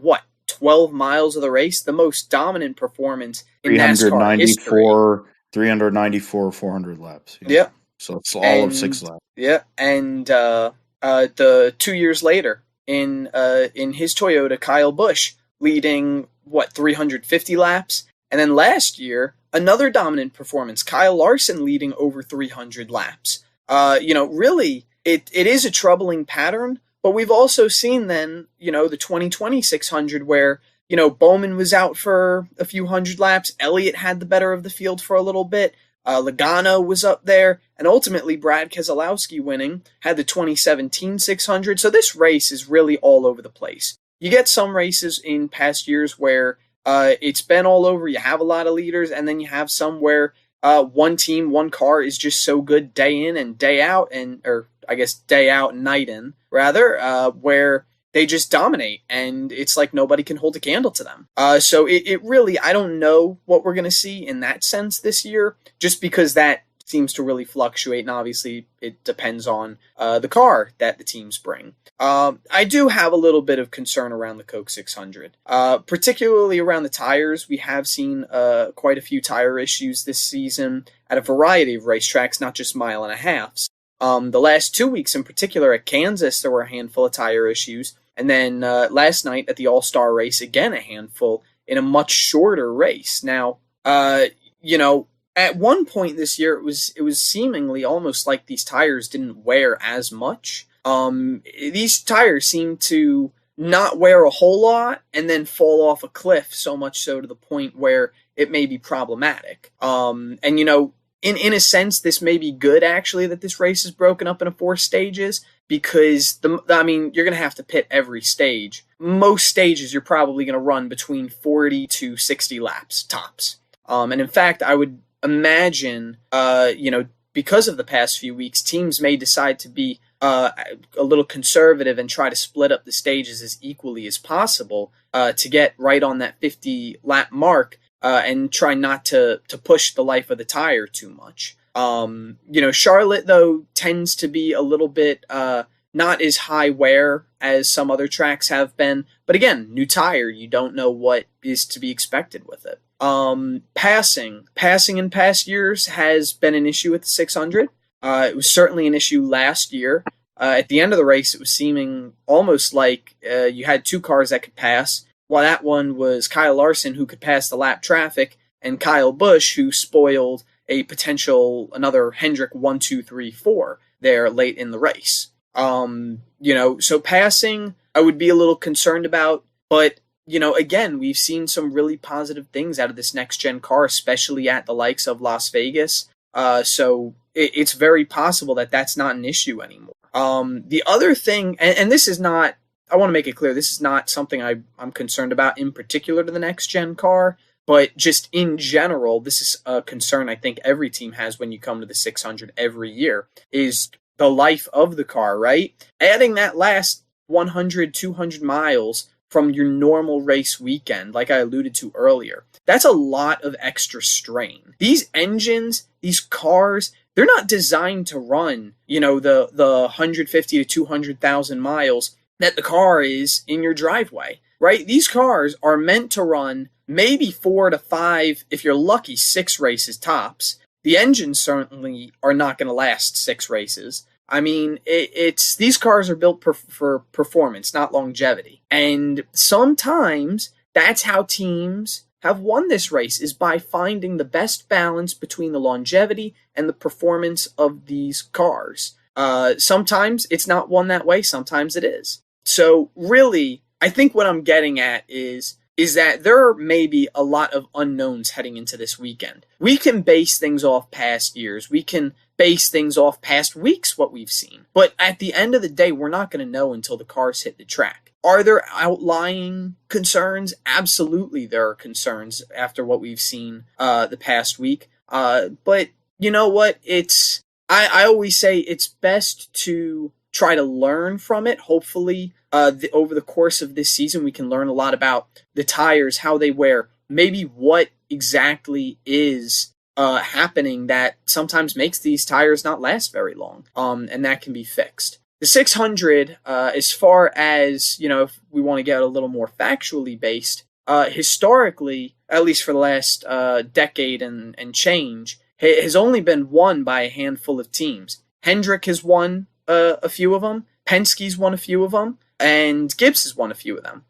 12 miles of the race, the most dominant performance in NASCAR history. 394 400 laps. Yeah. So it's all of 6 laps. Yeah, and the 2 years later in his Toyota, Kyle Busch leading 350 laps, and then last year another dominant performance, Kyle Larson leading over 300 laps. Really, it is a troubling pattern. But we've also seen then, the 2020 600 where, Bowman was out for a few hundred laps. Elliott had the better of the field for a little bit. Logano was up there. And ultimately, Brad Keselowski winning had the 2017 600. So this race is really all over the place. You get some races in past years where it's been all over. You have a lot of leaders. And then you have some where one team, one car is just so good day in and day out, or I guess day out and night in, rather, where they just dominate, and it's like nobody can hold a candle to them. So it really, I don't know what we're going to see in that sense this year, just because that seems to really fluctuate, and obviously it depends on the car that the teams bring. I do have a little bit of concern around the Coke 600, particularly around the tires. We have seen quite a few tire issues this season at a variety of racetracks, not just mile and a halves. The last 2 weeks in particular at Kansas, there were a handful of tire issues. And then last night at the All-Star race, again, a handful in a much shorter race. Now, at one point this year, it was seemingly almost like these tires didn't wear as much. These tires seem to not wear a whole lot and then fall off a cliff, so much so to the point where it may be problematic. In a sense, this may be good, actually, that this race is broken up into 4 stages, because, you're going to have to pit every stage. Most stages, you're probably going to run between 40 to 60 laps, tops. And in fact, I would imagine, because of the past few weeks, teams may decide to be a little conservative and try to split up the stages as equally as possible to get right on that 50-lap mark. And try not to push the life of the tire too much. Charlotte, though, tends to be a little bit not as high wear as some other tracks have been. But again, new tire, you don't know what is to be expected with it. Passing in past years has been an issue with the 600. It was certainly an issue last year. At the end of the race, it was seeming almost like you had 2 cars that could pass. Well, that one was Kyle Larson, who could pass the lap traffic, and Kyle Busch, who spoiled a potential another Hendrick 1, 2, 3, 4 there late in the race. So passing, I would be a little concerned about, but again, we've seen some really positive things out of this next gen car, especially at the likes of Las Vegas. So it's very possible that that's not an issue anymore. The other thing, and this is not, I want to make it clear, this is not something I'm concerned about in particular to the next-gen car, but just in general, this is a concern I think every team has when you come to the 600 every year, is the life of the car, right? Adding that last 100, 200 miles from your normal race weekend, like I alluded to earlier, that's a lot of extra strain. These engines, these cars, they're not designed to run, the 150 to 200,000 miles that the car is in your driveway, right? These cars are meant to run maybe 4 to 5, if you're lucky, 6 races tops. The engines certainly are not going to last 6 races. It's these cars are built for performance, not longevity. And sometimes that's how teams have won this race, is by finding the best balance between the longevity and the performance of these cars. Sometimes it's not won that way, sometimes it is. So really, I think what I'm getting at is that there may be a lot of unknowns heading into this weekend. We can base things off past years. We can base things off past weeks, what we've seen. But at the end of the day, we're not going to know until the cars hit the track. Are there outlying concerns? Absolutely, there are concerns after what we've seen the past week. But you know what? I always say it's best to try to learn from it. Hopefully, over the course of this season, we can learn a lot about the tires, how they wear, maybe what exactly is happening that sometimes makes these tires not last very long, and that can be fixed. The 600, as far as, if we want to get a little more factually based, historically, at least for the last decade and change, has only been won by a handful of teams. Hendrick has won a few of them, Penske's won a few of them, and Gibbs has won a few of them.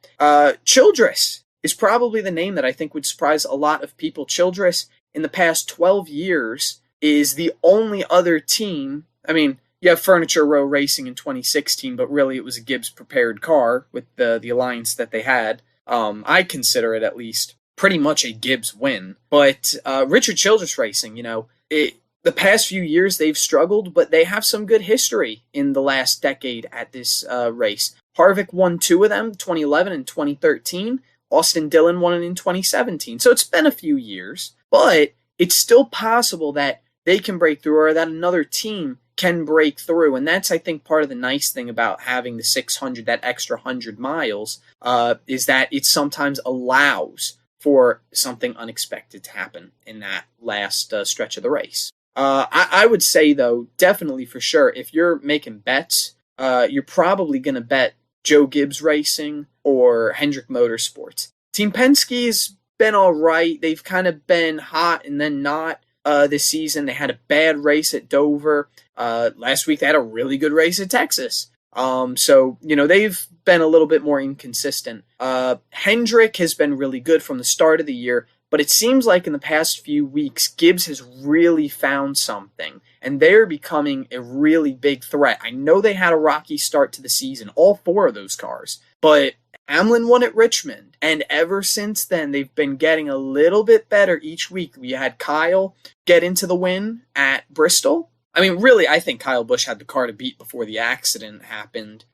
Childress is probably the name that I think would surprise a lot of people. Childress, in the past 12 years, is the only other team. You have Furniture Row Racing in 2016, but really it was a Gibbs prepared car with the alliance that they had. I consider it at least pretty much a Gibbs win. But Richard Childress Racing, the past few years they've struggled, but they have some good history in the last decade at this race. Harvick won 2 of them, 2011 and 2013. Austin Dillon won it in 2017. So it's been a few years, but it's still possible that they can break through, or that another team can break through. And that's, I think, part of the nice thing about having the 600, that extra 100 miles, is that it sometimes allows for something unexpected to happen in that last stretch of the race. I would say, though, definitely for sure, if you're making bets, you're probably going to bet Joe Gibbs Racing or Hendrick Motorsports. Team Penske's been all right. They've kind of been hot and then not this season. They had a bad race at Dover. Last week they had a really good race at Texas. So, they've been a little bit more inconsistent. Hendrick has been really good from the start of the year, but it seems like in the past few weeks, Gibbs has really found something, and they're becoming a really big threat. I know they had a rocky start to the season, all 4 of those cars, but Hamlin won at Richmond, and ever since then, they've been getting a little bit better each week. We had Kyle get into the win at Bristol. I mean, really, I think Kyle Busch had the car to beat before the accident happened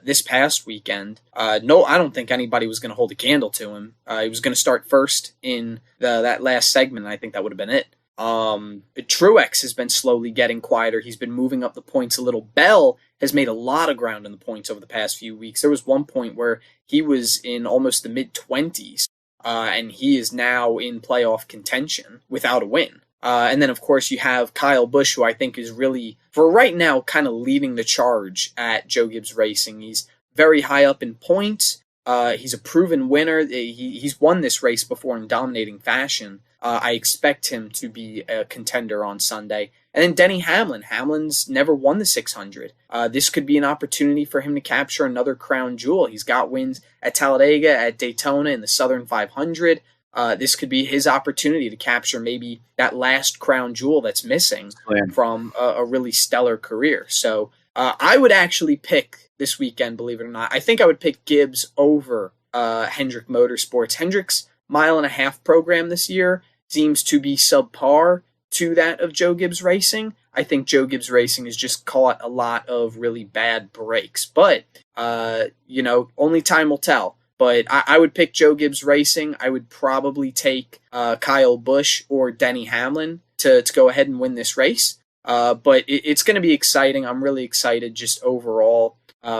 this past weekend. No, I don't think anybody was going to hold a candle to him. He was going to start first in that last segment, and I think that would have been it. Truex has been slowly getting quieter. He's been moving up the points a little. Bell has made a lot of ground in the points over the past few weeks. There was one point where he was in almost the mid-20s, and he is now in playoff contention without a win. And then, of course, you have Kyle Busch, who I think is really, for right now, kind of leading the charge at Joe Gibbs Racing. He's very high up in points. He's a proven winner. He's won this race before in dominating fashion. I expect him to be a contender on Sunday. And then Denny Hamlin. Hamlin's never won the 600. This could be an opportunity for him to capture another crown jewel. He's got wins at Talladega, at Daytona, in the Southern 500. This could be his opportunity to capture maybe that last crown jewel that's missing from a really stellar career. So I would actually pick this weekend, believe it or not. I think I would pick Gibbs over Hendrick Motorsports. Hendrick's 1.5 mile program this year seems to be subpar to that of Joe Gibbs Racing. I think Joe Gibbs Racing has just caught a lot of really bad breaks. But, only time will tell. But I would pick Joe Gibbs Racing. I would probably take Kyle Busch or Denny Hamlin to go ahead and win this race. But it's going to be exciting. I'm really excited just overall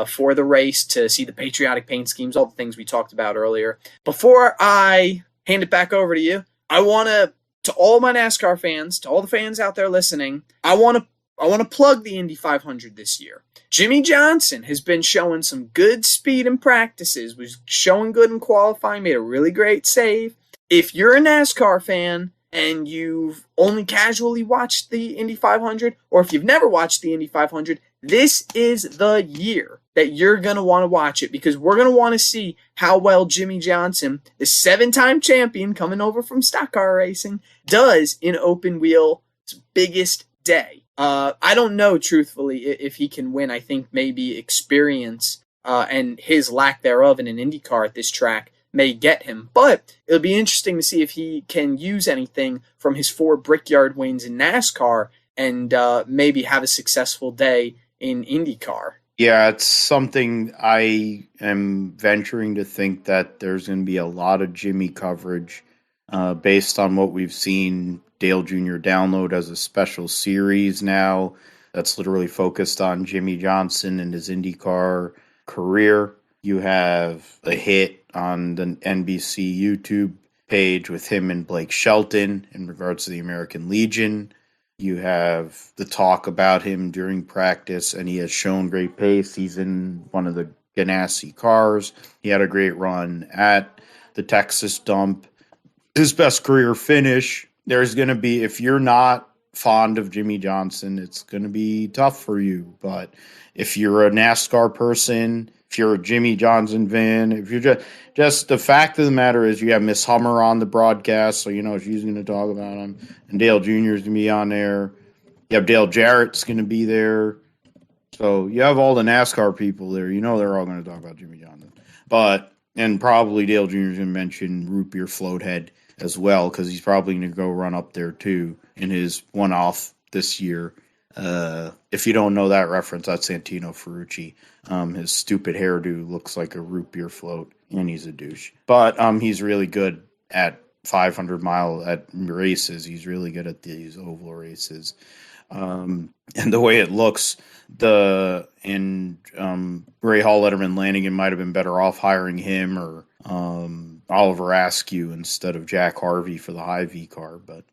for the race, to see the patriotic paint schemes, all the things we talked about earlier. Before I hand it back over to you, I want to all my NASCAR fans, to all the fans out there listening, I want to plug the Indy 500 this year. Jimmy Johnson has been showing some good speed in practices, was showing good in qualifying, made a really great save. If you're a NASCAR fan and you've only casually watched the Indy 500, or if you've never watched the Indy 500, this is the year that you're going to want to watch it, because we're going to want to see how well Jimmy Johnson, the 7-time champion coming over from stock car racing, does in open wheel's biggest day. I don't know, truthfully, if he can win. I think maybe experience and his lack thereof in an IndyCar at this track may get him. But it'll be interesting to see if he can use anything from his 4 Brickyard wins in NASCAR and maybe have a successful day in IndyCar. Yeah, it's something I am venturing to think that there's going to be a lot of Jimmy coverage based on what we've seen. Dale Jr. Download as a special series now that's literally focused on Jimmy Johnson and his IndyCar career. You have a hit on the NBC YouTube page with him and Blake Shelton in regards to the American Legion. You have the talk about him during practice, and he has shown great pace. He's in one of the Ganassi cars. He had a great run at the Texas dump. His best career finish. There's going to be, if you're not fond of Jimmy Johnson, it's going to be tough for you. But if you're a NASCAR person, if you're a Jimmy Johnson fan, if you're just the fact of the matter is you have Miss Hummer on the broadcast, so she's going to talk about him. And Dale Jr. is going to be on there. You have Dale Jarrett's going to be there. So you have all the NASCAR people there. They're all going to talk about Jimmy Johnson. And probably Dale Jr. is going to mention Root Beer Floathead as well, because he's probably going to go run up there too in his one-off this year. If you don't know that reference, that's Santino Ferrucci. His stupid hairdo looks like a root beer float, and he's a douche. But he's really good at 500-mile at races. He's really good at these oval races. And the way it looks, Ray Hall, Letterman, Lanigan might have been better off hiring him or Oliver Askew instead of Jack Harvey for the Hy-Vee car. But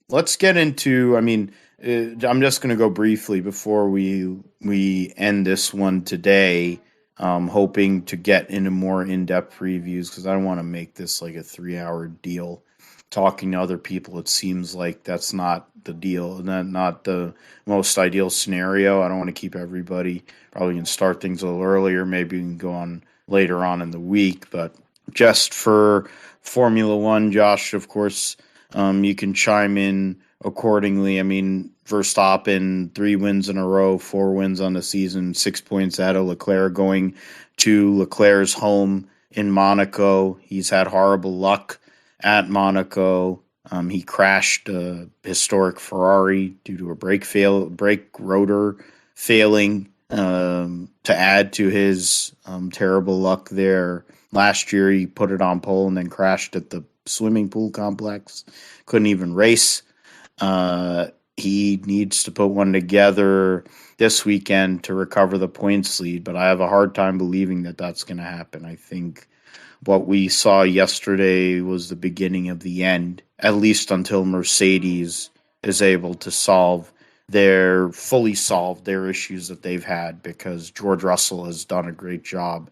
let's get into. I mean, I'm just going to go briefly before we end this one today. Hoping to get into more in-depth reviews because I don't want to make this like a 3-hour deal. Talking to other people, it seems like that's not the deal, not the most ideal scenario. I don't want to keep everybody. Probably can start things a little earlier. Maybe we can go on later on in the week. But just for Formula One, Josh, of course, you can chime in accordingly. I mean, Verstappen, 3 wins in a row, 4 wins on the season, 6 points out of Leclerc, going to Leclerc's home in Monaco. He's had horrible luck at Monaco. He crashed a historic Ferrari due to a brake rotor failing, to add to his terrible luck there. Last year, he put it on pole and then crashed at the swimming pool complex. Couldn't even race. He needs to put one together this weekend to recover the points lead, but I have a hard time believing that that's going to happen. I think what we saw yesterday was the beginning of the end, at least until Mercedes is able to fully solve their issues that they've had, because George Russell has done a great job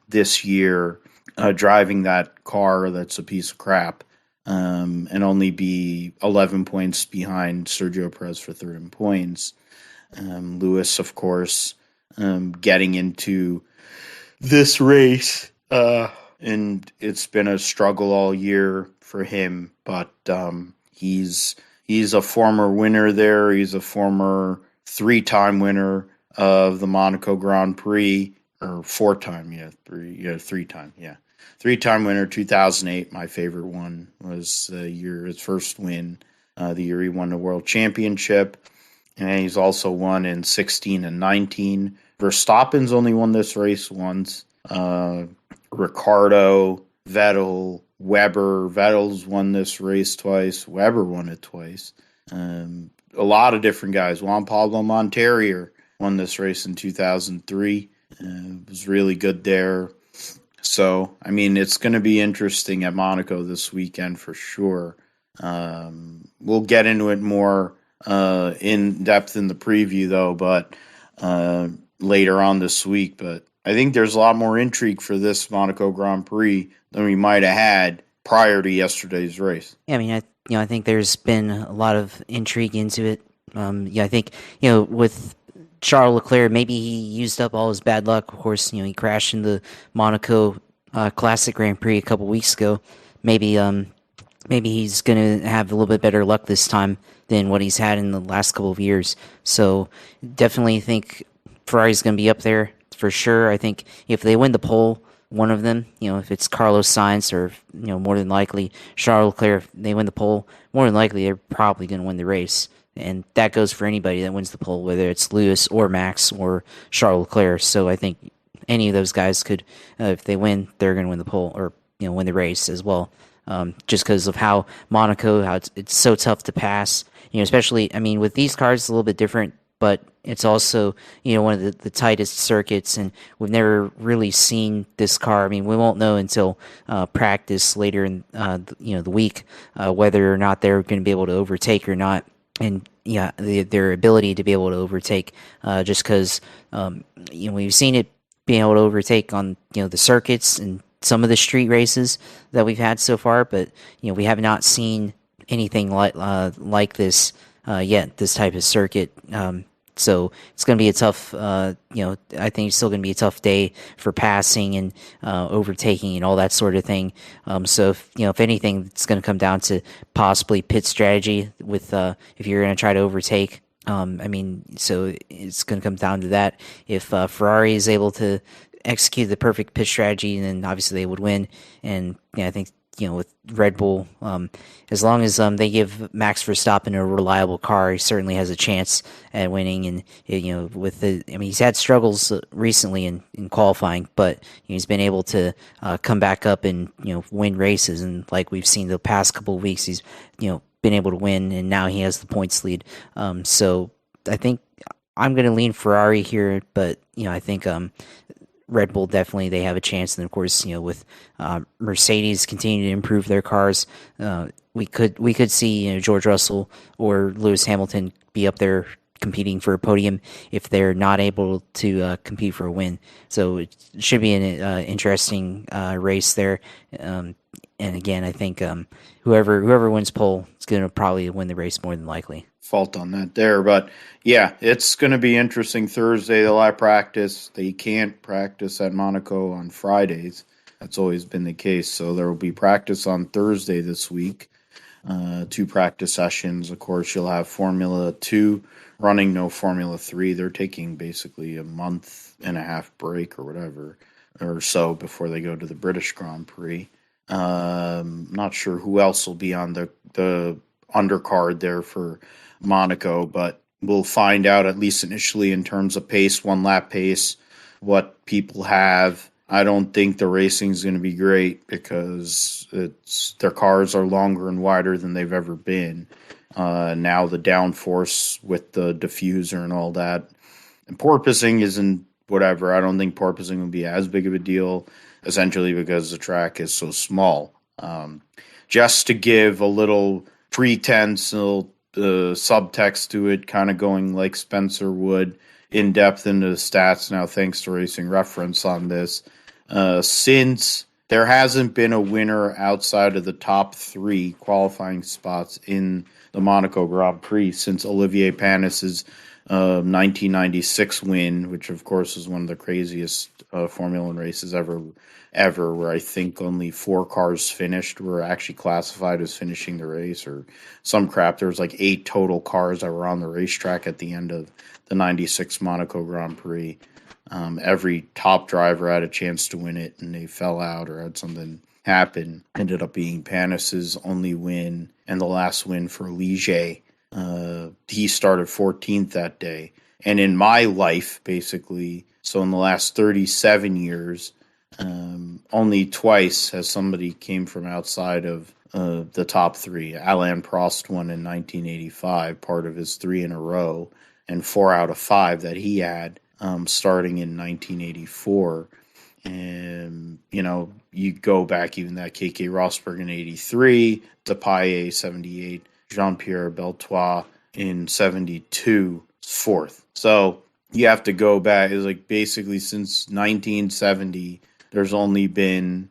this year driving that car that's a piece of crap. And only be 11 points behind Sergio Perez for third in points. Lewis, of course, getting into this race, and it's been a struggle all year for him. But he's a former winner there. He's a former 3-time winner of the Monaco Grand Prix, or 4-time, 3-time, 3-time winner, 2008. My favorite one was his first win, the year he won the World Championship. And he's also won in 16 and 19. Verstappen's only won this race once. Ricciardo, Vettel, Weber. Vettel's won this race twice. Weber won it twice. A lot of different guys. Juan Pablo Montoya won this race in 2003. Was really good there. So, I mean, it's going to be interesting at Monaco this weekend for sure. We'll get into it more in depth in the preview, though, but later on this week. But I think there's a lot more intrigue for this Monaco Grand Prix than we might have had prior to yesterday's race. Yeah, I mean, I think there's been a lot of intrigue into it. I think, with Charles Leclerc, maybe he used up all his bad luck. Of course, he crashed in the Monaco Classic Grand Prix a couple weeks ago. Maybe he's going to have a little bit better luck this time than what he's had in the last couple of years. So definitely think Ferrari's going to be up there for sure. I think if they win the pole, one of them, if it's Carlos Sainz or, more than likely Charles Leclerc, if they win the pole, more than likely they're probably going to win the race. And that goes for anybody that wins the pole, whether it's Lewis or Max or Charles Leclerc. So I think any of those guys could, if they win, they're going to win the pole or win the race as well. Just because of how Monaco, how it's so tough to pass. Especially, I mean, with these cars, it's a little bit different, but it's also one of the tightest circuits, and we've never really seen this car. I mean, we won't know until practice later in the week whether or not they're going to be able to overtake or not. And their ability to be able to overtake, just because we've seen it being able to overtake on the circuits and some of the street races that we've had so far, but we have not seen anything like this yet. This type of circuit. So it's going to be a tough, I think it's still going to be a tough day for passing and overtaking and all that sort of thing. So if anything, it's going to come down to possibly pit strategy with if you're going to try to overtake. So it's going to come down to that. If Ferrari is able to execute the perfect pit strategy, then obviously they would win. And I think with Red Bull, as long as they give Max Verstappen a reliable car, he certainly has a chance at winning. And he's had struggles recently in qualifying, but he's been able to come back up and win races. And like we've seen the past couple of weeks, he's been able to win, and now he has the points lead. So I think I'm going to lean Ferrari here, but I think Red Bull definitely they have a chance, and of course, with Mercedes continuing to improve their cars, we could see George Russell or Lewis Hamilton be up there competing for a podium if they're not able to compete for a win. So it should be an interesting race there. And again, I think whoever wins pole is going to probably win the race more than likely. Fault on that there, but yeah, it's going to be interesting. Thursday they'll have practice. They can't practice at Monaco on Fridays. That's always been the case. So there will be practice on Thursday this week. 2 practice sessions. Of course, you'll have Formula 2 running, no Formula 3. They're taking basically a month and a half break or whatever or so before they go to the British Grand Prix. Not sure who else will be on the undercard there for Monaco, but we'll find out at least initially in terms of pace, 1 lap pace, what people have. I don't think the racing is going to be great because their cars are longer and wider than they've ever been. Now the downforce with the diffuser and all that. And porpoising isn't whatever. I don't think porpoising will be as big of a deal, essentially because the track is so small. Just to give a little pretense, subtext to it, kind of going like Spencer would, in depth into the stats now, thanks to Racing Reference on this. Since there hasn't been a winner outside of the top 3 qualifying spots in the Monaco Grand Prix since Olivier Panis's 1996 win, which of course is one of the craziest Formula 1 races ever, where I think only 4 cars finished were actually classified as finishing the race or some crap. There was like 8 total cars that were on the racetrack at the end of the 96 Monaco Grand Prix. Every top driver had a chance to win it, and they fell out or had something happen. Ended up being Panis's only win and the last win for Ligier. He started 14th that day. And in my life, basically, so in the last 37 years, only twice has somebody came from outside of the top 3. Alain Prost won in 1985, part of his 3 in a row, and 4 out of 5 that he had starting in 1984. And, you go back even that KK Rosberg in 83, Depailler 78, Jean-Pierre Beltois in 72, 4th. So you have to go back. It's like basically since 1970, there's only been,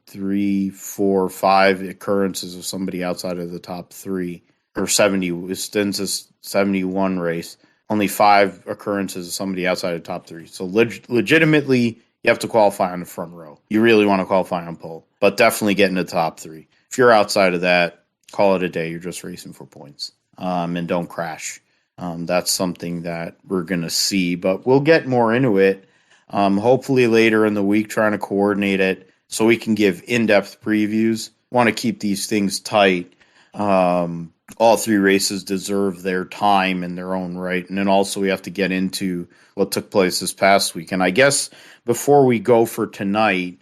3, 4, 5 occurrences of somebody outside of the top 3, or 70, since this 71 race, only 5 occurrences of somebody outside of the top 3. So legitimately, you have to qualify on the front row. You really want to qualify on pole, but definitely get in the top 3. If you're outside of that, call it a day. You're just racing for points, and don't crash. That's something that we're going to see, but we'll get more into it. Hopefully later in the week, trying to coordinate it so we can give in-depth previews. Want to keep these things tight. All 3 races deserve their time in their own right. And then also we have to get into what took place this past week. And I guess before we go for tonight,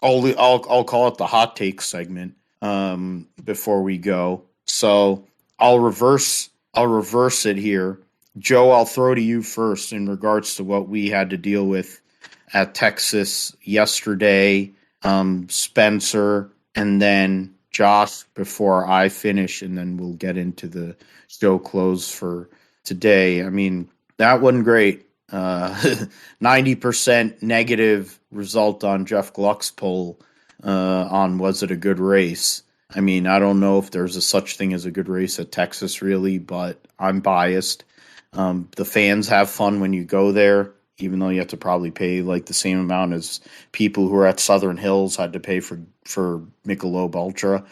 I'll call it the hot take segment before we go. So I'll reverse it here. Joe, I'll throw to you first in regards to what we had to deal with at Texas yesterday. Spencer, and then Josh before I finish, and then we'll get into the show close for today. I mean, that wasn't great. 90% negative result on Jeff Gluck's poll on was it a good race. I mean, I don't know if there's a such thing as a good race at Texas, really, but I'm biased. The fans have fun when you go there, even though you have to probably pay like the same amount as people who are at Southern Hills had to pay for Michelob Ultra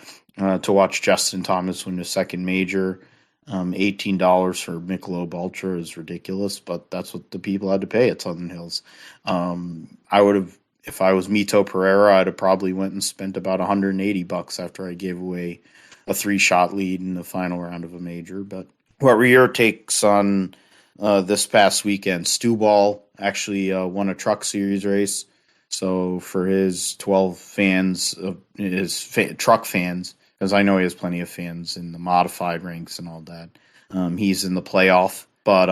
to watch Justin Thomas win the second major. $18 for Michelob Ultra is ridiculous, but that's what the people had to pay at Southern Hills. I would have, if I was Mito Pereira, I'd have probably went and spent about $180 after I gave away a 3-shot lead in the final round of a major. But what were your takes on this past weekend? Stu Ball actually won a Truck Series race. So for his 12 fans, truck fans, because I know he has plenty of fans in the modified ranks and all that, he's in the playoff. But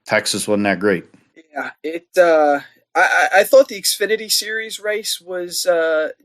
Texas wasn't that great. Yeah, I thought the Xfinity Series race was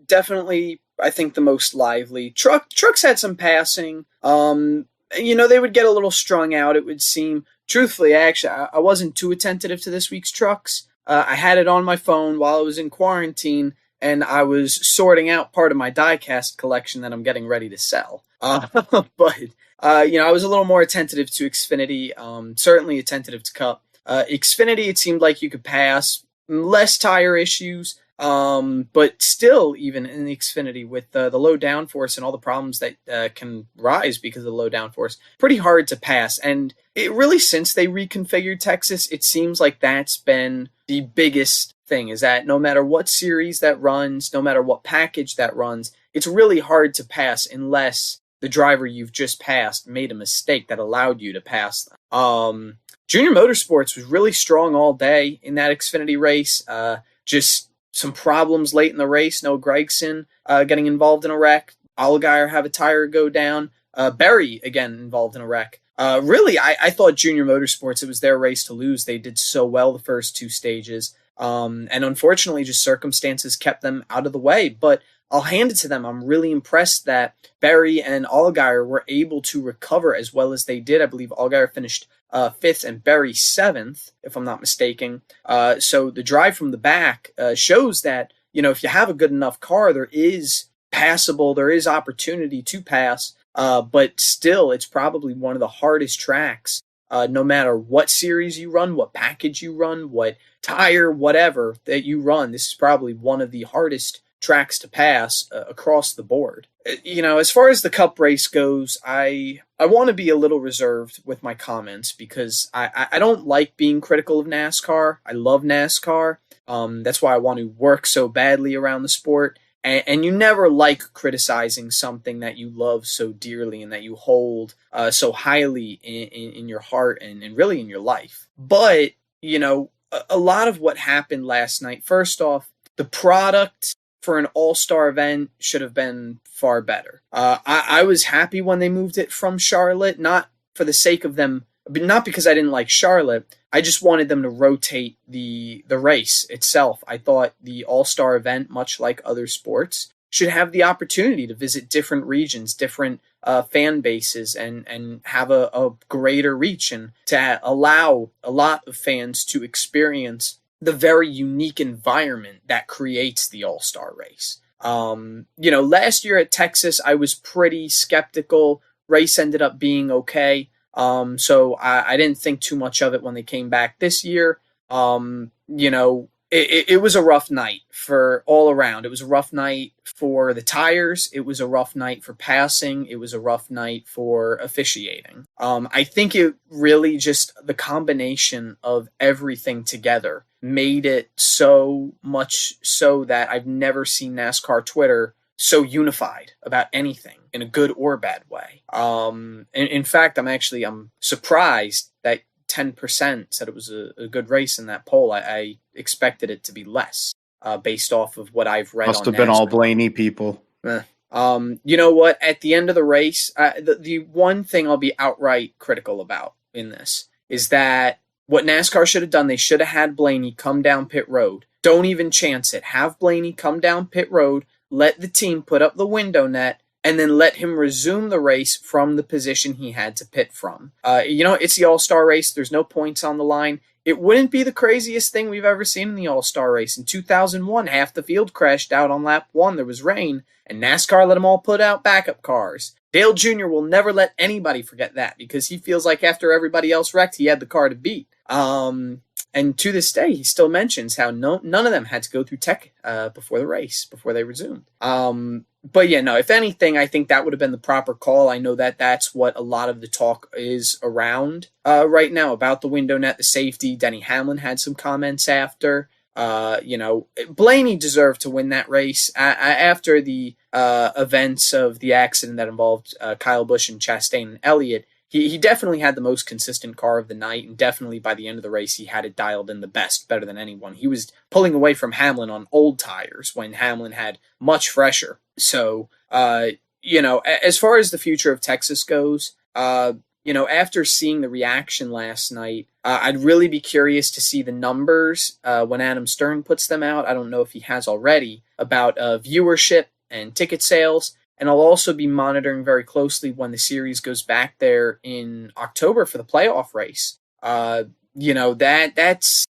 definitely, I think, the most lively. Trucks had some passing. They would get a little strung out, it would seem. Truthfully, actually, I wasn't too attentive to this week's trucks. I had it on my phone while I was in quarantine, and I was sorting out part of my diecast collection that I'm getting ready to sell. But I was a little more attentive to Xfinity, certainly attentive to Cup. Xfinity, it seemed like you could pass, less tire issues, but still, even in the Xfinity, with the low downforce and all the problems that can rise because of the low downforce, pretty hard to pass. And it really, since they reconfigured Texas, it seems like that's been the biggest thing, is that no matter what series that runs, no matter what package that runs, it's really hard to pass unless the driver you've just passed made a mistake that allowed you to pass them. Junior Motorsports was really strong all day in that Xfinity race. Just some problems late in the race. Noah Gragson getting involved in a wreck. Allgaier have a tire go down. Berry, again, involved in a wreck. Really, I thought Junior Motorsports, it was their race to lose. They did so well the first two stages. And unfortunately, just circumstances kept them out of the way. But I'll hand it to them. I'm really impressed that Berry and Allgaier were able to recover as well as they did. I believe Allgaier finished 5th and Berry 7th, if I'm not mistaken. So the drive from the back shows that, if you have a good enough car, there is passable, there is opportunity to pass, but still, it's probably one of the hardest tracks, no matter what series you run, what package you run, what tire, whatever that you run. This is probably one of the hardest tracks to pass across the board. As far as the Cup race goes, I want to be a little reserved with my comments because I don't like being critical of NASCAR. I love NASCAR. That's why I want to work so badly around the sport. And you never like criticizing something that you love so dearly and that you hold so highly in your heart and really in your life. But, a lot of what happened last night, first off, the product for an all-star event should have been far better. I was happy when they moved it from Charlotte, not for the sake of them, but not because I didn't like Charlotte. I just wanted them to rotate the race itself. I thought the all-star event, much like other sports, should have the opportunity to visit different regions, different fan bases, and have a greater reach, and to allow a lot of fans to experience the very unique environment that creates the all-star race. Last year at Texas, I was pretty skeptical. Race ended up being okay. So I didn't think too much of it when they came back this year. It was a rough night for all around. It was a rough night for the tires. It was a rough night for passing. It was a rough night for officiating. I think it really just, the combination of everything together made it so much so that I've never seen NASCAR Twitter so unified about anything in a good or bad way. In fact, I'm surprised that 10% said it was a good race in that poll. I expected it to be less, based off of what I've read. Must have been all Blaney people. You know what? At the end of the race, the one thing I'll be outright critical about in this is that what NASCAR should have done, they should have had Blaney come down pit road. Don't even chance it. Have Blaney come down pit road, let the team put up the window net, and then let him resume the race from the position he had to pit from. It's the All-Star race. There's no points on the line. It wouldn't be the craziest thing we've ever seen in the All-Star race. In 2001, half the field crashed out on lap 1. There was rain, and NASCAR let them all put out backup cars. Dale Jr. will never let anybody forget that because he feels like after everybody else wrecked, he had the car to beat. And to this day, he still mentions how none of them had to go through tech before the race, before they resumed. But yeah, no, if anything, I think that would have been the proper call. I know that that's what a lot of the talk is around right now about the window net, the safety. Denny Hamlin had some comments after. Blaney deserved to win that race. After the events of the accident that involved Kyle Busch and Chastain and Elliott, he definitely had the most consistent car of the night, and definitely by the end of the race, he had it dialed in the best, better than anyone. He was pulling away from Hamlin on old tires when Hamlin had much fresher. So, as far as the future of Texas goes, after seeing the reaction last night, I'd really be curious to see the numbers when Adam Stern puts them out. I don't know if he has already, about viewership and ticket sales. And I'll also be monitoring very closely when the series goes back there in October for the playoff race. That's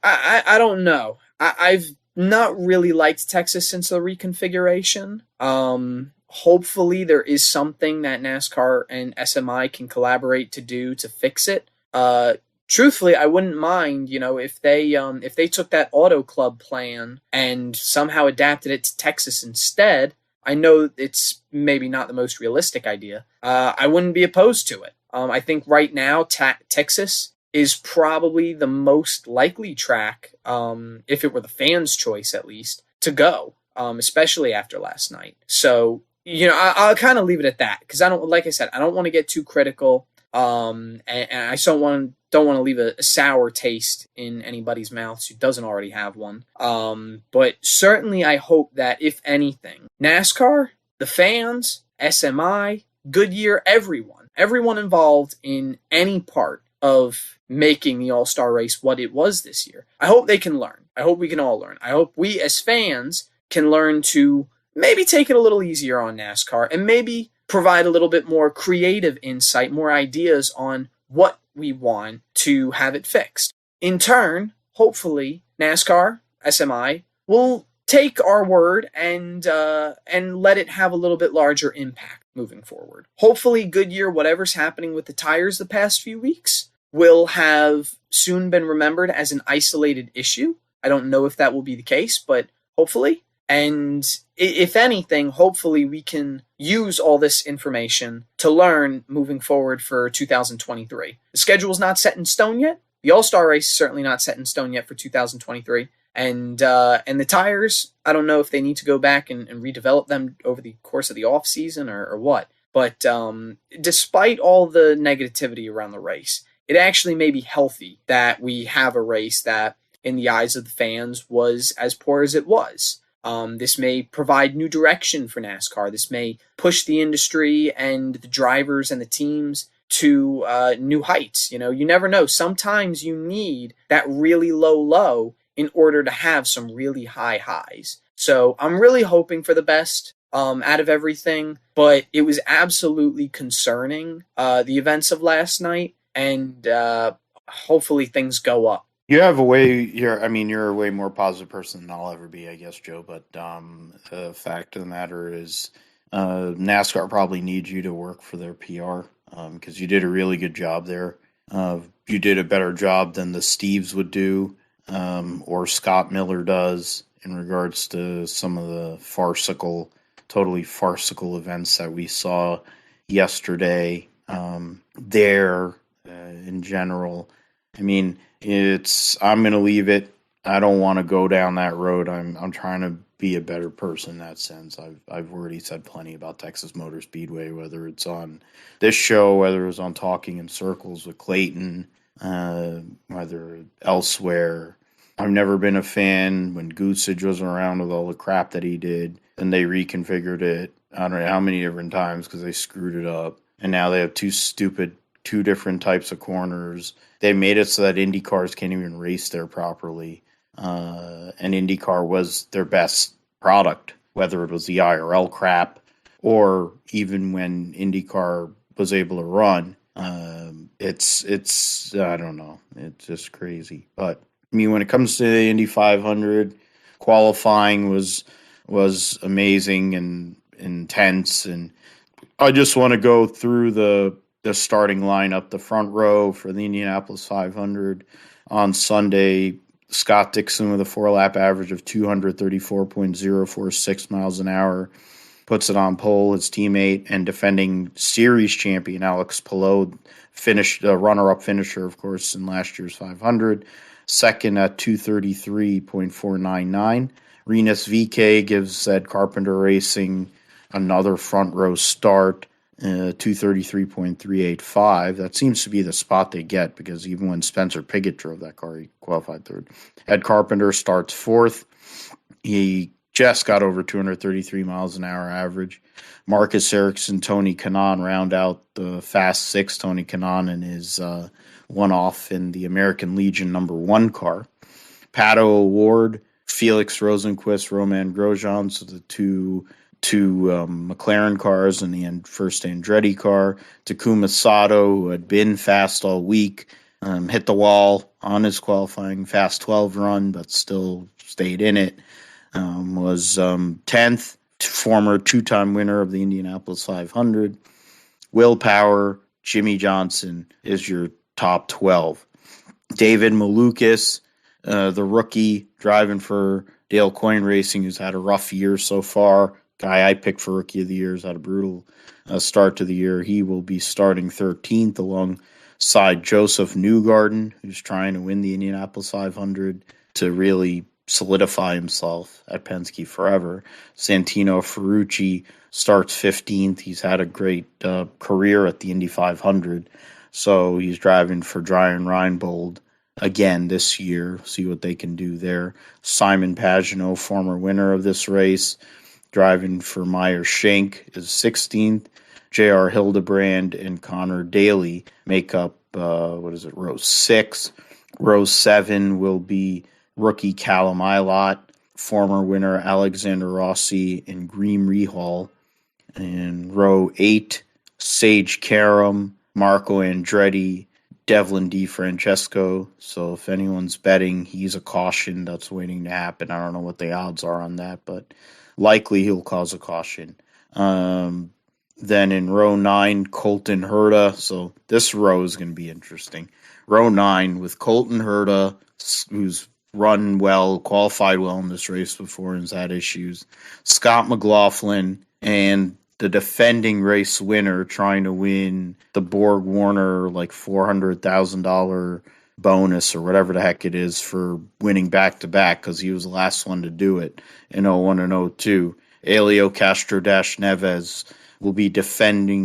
I don't know. I've not really liked Texas since the reconfiguration. Hopefully there is something that NASCAR and SMI can collaborate to do to fix it. Truthfully, I wouldn't mind, if they took that Auto Club plan and somehow adapted it to Texas instead. I know it's maybe not the most realistic idea. I wouldn't be opposed to it. I think right now Texas is probably the most likely track, if it were the fans' choice at least, to go, especially after last night. So, I'll kind of leave it at that because I don't want to get too critical, and I don't want to leave a sour taste in anybody's mouths who doesn't already have one. But certainly I hope that, if anything, NASCAR, the fans, SMI, Goodyear, everyone involved in any part of making the All-Star race what it was this year, I hope they can learn. I hope we can all learn. I hope we as fans can learn to maybe take it a little easier on NASCAR and maybe provide a little bit more creative insight, more ideas on what we want to have it fixed. In turn, hopefully, NASCAR, SMI, will take our word and let it have a little bit larger impact moving forward. Hopefully, Goodyear, whatever's happening with the tires the past few weeks, will have soon been remembered as an isolated issue. I don't know if that will be the case, but hopefully. And if anything, hopefully we can use all this information to learn moving forward for 2023. The schedule is not set in stone yet. The All-Star race is certainly not set in stone yet for 2023. And the tires, I don't know if they need to go back and redevelop them over the course of the off season or what. But despite all the negativity around the race, it actually may be healthy that we have a race that, in the eyes of the fans, was as poor as it was. This may provide new direction for NASCAR. This may push the industry and the drivers and the teams to new heights. You never know. Sometimes you need that really low in order to have some really high highs. So I'm really hoping for the best out of everything, but it was absolutely concerning, the events of last night, and hopefully things go up. You're a way more positive person than I'll ever be, I guess, Joe. But the fact of the matter is, NASCAR probably needs you to work for their PR, because you did a really good job there. You did a better job than the Steves would do, or Scott Miller does, in regards to some of the totally farcical events that we saw yesterday there in general. I mean, I'm going to leave it. I don't want to go down that road. I'm trying to be a better person in that sense. I've already said plenty about Texas Motor Speedway, whether it's on this show, whether it's on Talking in Circles with Clayton, whether elsewhere. I've never been a fan when Goosage was around with all the crap that he did. Then they reconfigured it, I don't know how many different times, because they screwed it up. And now they have two different types of corners. They made it so that Indy cars can't even race there properly. And IndyCar was their best product, whether it was the IRL crap or even when IndyCar was able to run. It's I don't know. It's just crazy. But I mean, when it comes to the Indy 500, qualifying was amazing and intense. And I just want to go through the starting lineup. The front row for the Indianapolis 500 on Sunday: Scott Dixon with a 4-lap average of 234.046 miles an hour puts it on pole. His teammate and defending series champion Alex Palou finished runner-up finisher, of course, in last year's 500, second at 233.499. Rinus VeeKay gives Ed Carpenter Racing another front row start, 233.385. That seems to be the spot they get, because even when Spencer Pigot drove that car, he qualified third. Ed Carpenter starts fourth. He just got over 233 miles an hour average. Marcus Ericsson, Tony Kanaan round out the Fast Six. Tony Kanaan is one off in the American Legion #1 car. Pato Award, Felix Rosenquist, Roman Grosjean, so the two McLaren cars and the first Andretti car. Takuma Sato, who had been fast all week, hit the wall on his qualifying Fast 12 run, but still stayed in it. Was 10th, former two-time winner of the Indianapolis 500. Will Power, Jimmy Johnson is your top 12. David Malukas, the rookie driving for Dale Coyne Racing, who's had a rough year so far. Guy I picked for Rookie of the Year, has had a brutal start to the year. He will be starting 13th alongside Joseph Newgarden, who's trying to win the Indianapolis 500 to really solidify himself at Penske forever. Santino Ferrucci starts 15th. He's had a great career at the Indy 500, so he's driving for Brian Reinbold again this year. See what they can do there. Simon Pagenaud, former winner of this race, driving for Meyer Shank, is 16th. J.R. Hildebrand and Connor Daly make up, row 6. Row 7 will be rookie Callum Ilott, former winner Alexander Rossi and Green Rehal. And row 8, Sage Karam, Marco Andretti, Devlin DeFrancesco. So if anyone's betting, he's a caution that's waiting to happen. I don't know what the odds are on that, but likely he'll cause a caution. Then in row 9, Colton Herta. So this row is going to be interesting. Row 9 with Colton Herta, who's run well, qualified well in this race before and has had issues. Scott McLaughlin and the defending race winner trying to win the Borg Warner like $400,000 bonus or whatever the heck it is for winning back-to-back, because he was the last one to do it in 01 and 02. Elio Castro-Neves will be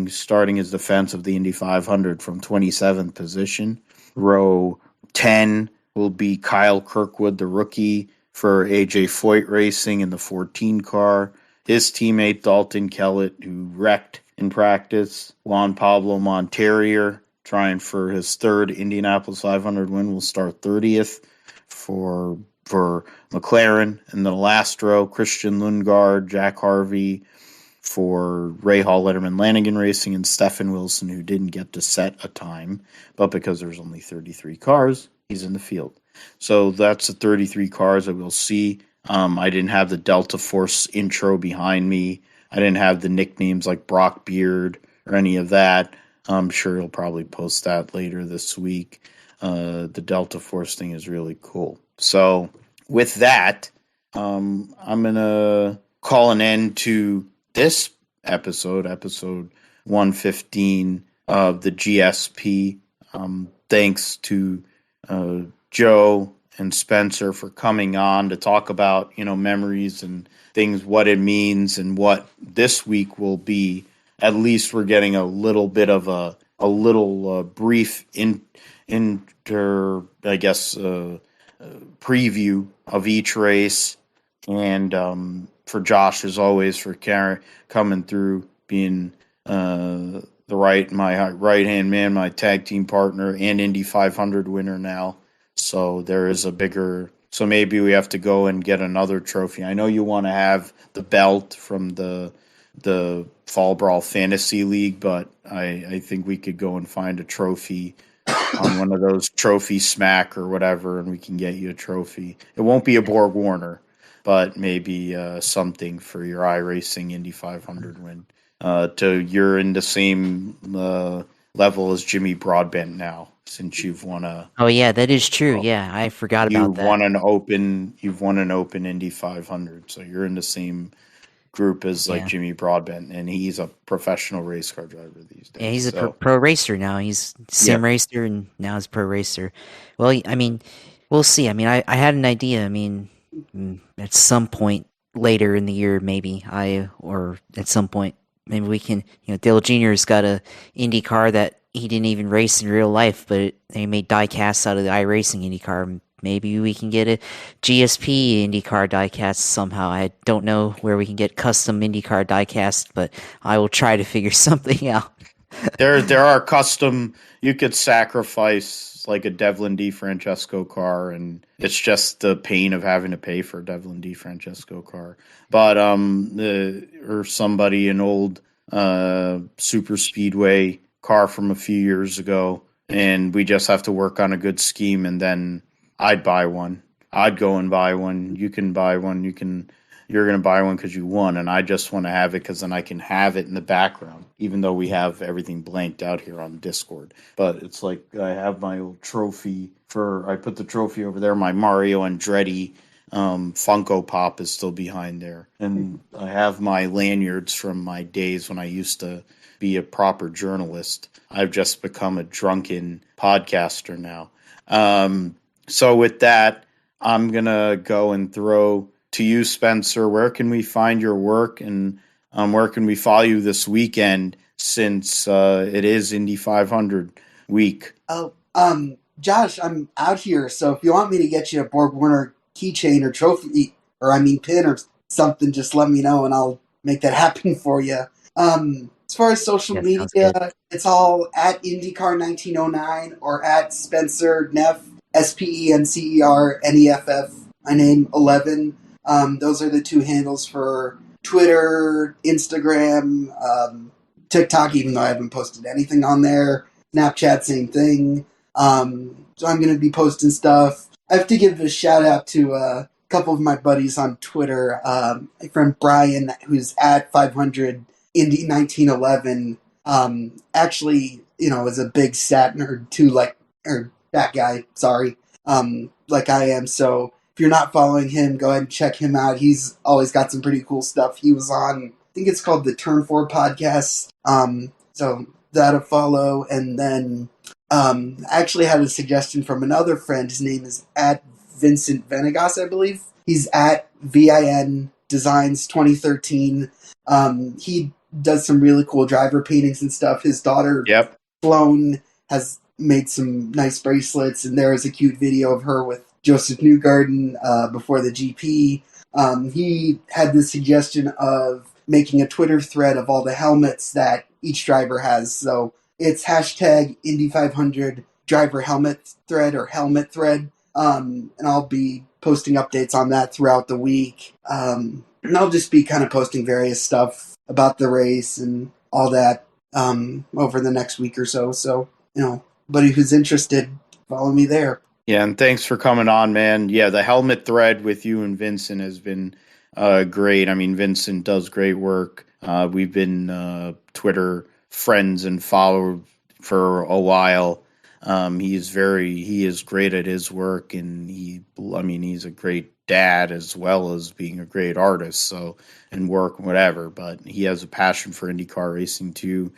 starting his defense of the Indy 500 from 27th position. Row 10 will be Kyle Kirkwood, the rookie for AJ Foyt Racing in the 14 car. His teammate Dalton Kellett, who wrecked in practice. Juan Pablo Montoya, trying for his third Indianapolis 500 win, will start 30th for McLaren. In the last row, Christian Lundgaard, Jack Harvey for Ray Hall Letterman Lanigan Racing, and Stephen Wilson, who didn't get to set a time, but because there's only 33 cars, he's in the field. So that's the 33 cars that we'll see. I didn't have the Delta Force intro behind me. I didn't have the nicknames like Brock Beard or any of that. I'm sure he'll probably post that later this week. The Delta Force thing is really cool. So with that, I'm going to call an end to this episode 115 of the GSP. Thanks to Joe and Spencer for coming on to talk about, memories and things, what it means and what this week will be. At least we're getting a little bit of a brief preview of each race. And for Josh, as always, for coming through, being my right-hand man, my tag team partner, and Indy 500 winner now. So there is so maybe we have to go and get another trophy. I know you want to have the belt from the Fall Brawl Fantasy League, but I think we could go and find a trophy on one of those Trophy Smack or whatever, and we can get you a trophy. It won't be a Borg Warner, but maybe something for your iRacing Indy 500 win. You're in the same level as Jimmy Broadbent now, since you've won a. Oh yeah, that is true. Yeah, I forgot about that. You've won an open Indy 500, so you're in the same group as Jimmy Broadbent, and he's a professional race car driver these days. Yeah, he's a pro racer now. He's sim racer, and now he's pro racer. Well, I mean, we'll see. I mean, I had an idea. I mean, at some point later in the year, maybe or at some point, maybe we can. Dale Jr.'s got a IndyCar that he didn't even race in real life, but they made die casts out of the iRacing IndyCar. maybe we can get a GSP IndyCar diecast somehow. I don't know where we can get custom IndyCar diecast, but I will try to figure something out. There are custom. You could sacrifice like a Devlin DeFrancesco car, and it's just the pain of having to pay for a Devlin DeFrancesco car. But or somebody an old super speedway car from a few years ago, and we just have to work on a good scheme, and then I'd buy one. I'd go and buy one. You can buy one. You're going to buy one because you won, and I just want to have it because then I can have it in the background, even though we have everything blanked out here on Discord. But it's like I have my old trophy I put the trophy over there. My Mario Andretti Funko Pop is still behind there. And I have my lanyards from my days when I used to be a proper journalist. I've just become a drunken podcaster now. So with that, I'm going to go and throw to you, Spencer. Where can we find your work, and where can we follow you this weekend since it is Indy 500 week? Oh, Josh, I'm out here, so if you want me to get you a Borg Warner keychain or trophy, pin or something, just let me know and I'll make that happen for you. As far as social media, it's all at IndyCar 1909 or at Spencer Neff, SpencerNeff, my name 11. Those are the two handles for Twitter, Instagram, TikTok, even though I haven't posted anything on there. Snapchat, same thing. So I'm going to be posting stuff. I have to give a shout out to a couple of my buddies on Twitter. My friend Brian, who's at 500 Indy 1911, actually, is a big stat nerd too, or that guy, sorry, like I am. So if you're not following him, go ahead and check him out. He's always got some pretty cool stuff. He was on, I think it's called the Turn 4 podcast. So that a follow. And then I actually had a suggestion from another friend. His name is at Vincent Venegas, I believe. He's at VIN Designs 2013. He does some really cool driver paintings and stuff. His daughter, Sloan, has made some nice bracelets, and there is a cute video of her with Joseph Newgarden before the GP. He had the suggestion of making a Twitter thread of all the helmets that each driver has. So it's hashtag Indy500 driver helmet thread or helmet thread. And I'll be posting updates on that throughout the week. And I'll just be kind of posting various stuff about the race and all that over the next week or so. So, anybody who's interested, follow me there. Yeah, and thanks for coming on, man. Yeah, the helmet thread with you and Vincent has been great. I mean, Vincent does great work. We've been Twitter friends and followed for a while. He is great at his work, and he's a great dad as well as being a great artist. So, and work, whatever, but he has a passion for IndyCar racing too.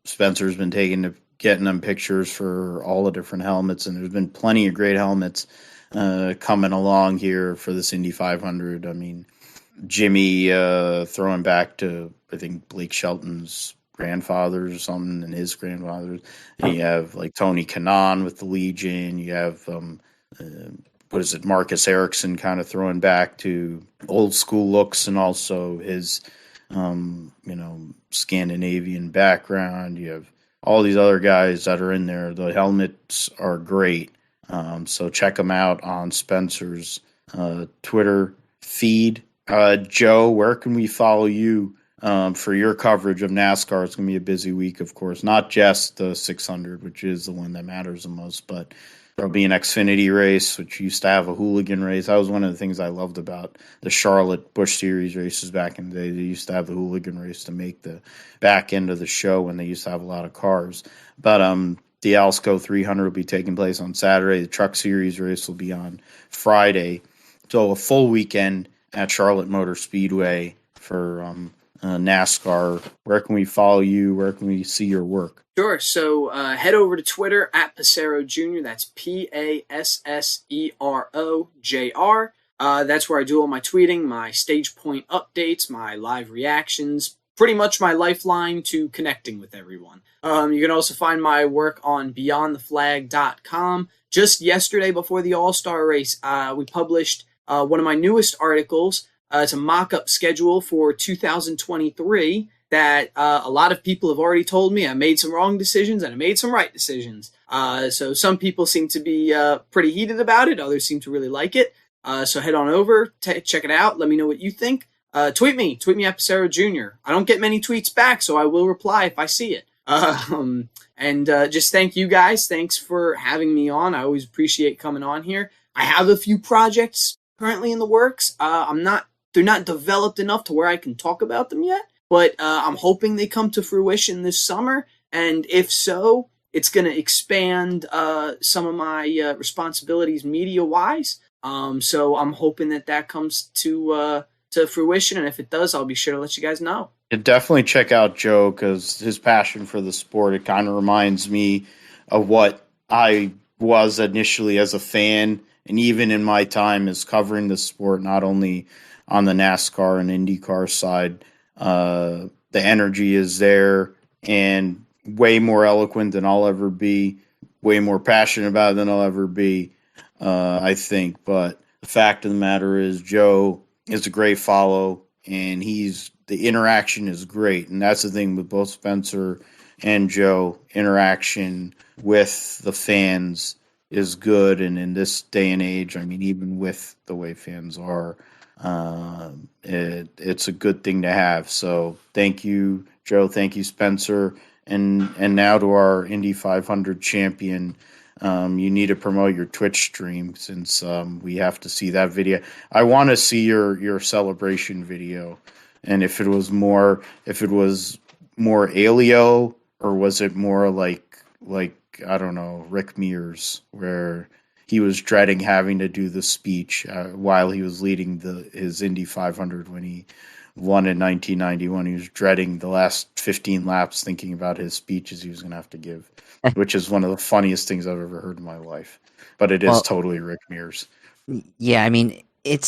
Spencer's been getting them pictures for all the different helmets, and there's been plenty of great helmets coming along here for this Indy 500. I mean, Jimmy throwing back to, I think, Blake Shelton's grandfathers or something, and his grandfathers. And you have like Tony Kanaan with the Legion. You have Marcus Ericsson kind of throwing back to old school looks, and also his Scandinavian background. You have all these other guys that are in there. The helmets are great. So check them out on Spencer's Twitter feed. Joe, where can we follow you for your coverage of NASCAR? It's going to be a busy week, of course, not just the 600, which is the one that matters the most, but there'll be an Xfinity race, which used to have a hooligan race. That was one of the things I loved about the Charlotte Busch Series races back in the day. They used to have the hooligan race to make the back end of the show when they used to have a lot of cars. But the Alsco 300 will be taking place on Saturday. The Truck Series race will be on Friday. So a full weekend at Charlotte Motor Speedway for NASCAR. Where can we follow you? Where can we see your work? Sure. So head over to Twitter at Passero Jr. That's PASSERO JR. That's where I do all my tweeting, my stage point updates, my live reactions, pretty much my lifeline to connecting with everyone. You can also find my work on BeyondTheFlag.com. just yesterday before the All-Star race, we published one of my newest articles. It's a mock-up schedule for 2023 that a lot of people have already told me I made some wrong decisions and I made some right decisions. So some people seem to be pretty heated about it. Others seem to really like it. So head on over, check it out. Let me know what you think. Tweet me at Passero Jr. I don't get many tweets back, so I will reply if I see it. And just thank you guys. Thanks for having me on. I always appreciate coming on here. I have a few projects currently in the works. They're not developed enough to where I can talk about them yet, but I'm hoping they come to fruition this summer. And if so, it's going to expand some of my responsibilities media-wise. So I'm hoping that comes to fruition. And if it does, I'll be sure to let you guys know. Definitely check out Joe, because his passion for the sport, it kind of reminds me of what I was initially as a fan, and even in my time as covering the sport, not only on the NASCAR and IndyCar side. The energy is there, and way more eloquent than I'll ever be, way more passionate about it than I'll ever be, I think. But the fact of the matter is, Joe is a great follow, and the interaction is great. And that's the thing with both Spencer and Joe. Interaction with the fans is good. And in this day and age, I mean, even with the way fans are, it's a good thing to have. So thank you, Joe. Thank you, Spencer. And now to our Indy 500 champion. You need to promote your Twitch stream, since we have to see that video. I want to see your celebration video. And if it was more Alio, or was it more like I don't know, Rick Mears, where he was dreading having to do the speech while he was leading his Indy 500 when he won in 1991. He was dreading the last 15 laps, thinking about his speeches he was going to have to give, which is one of the funniest things I've ever heard in my life. But it is totally Rick Mears. Yeah, I mean, I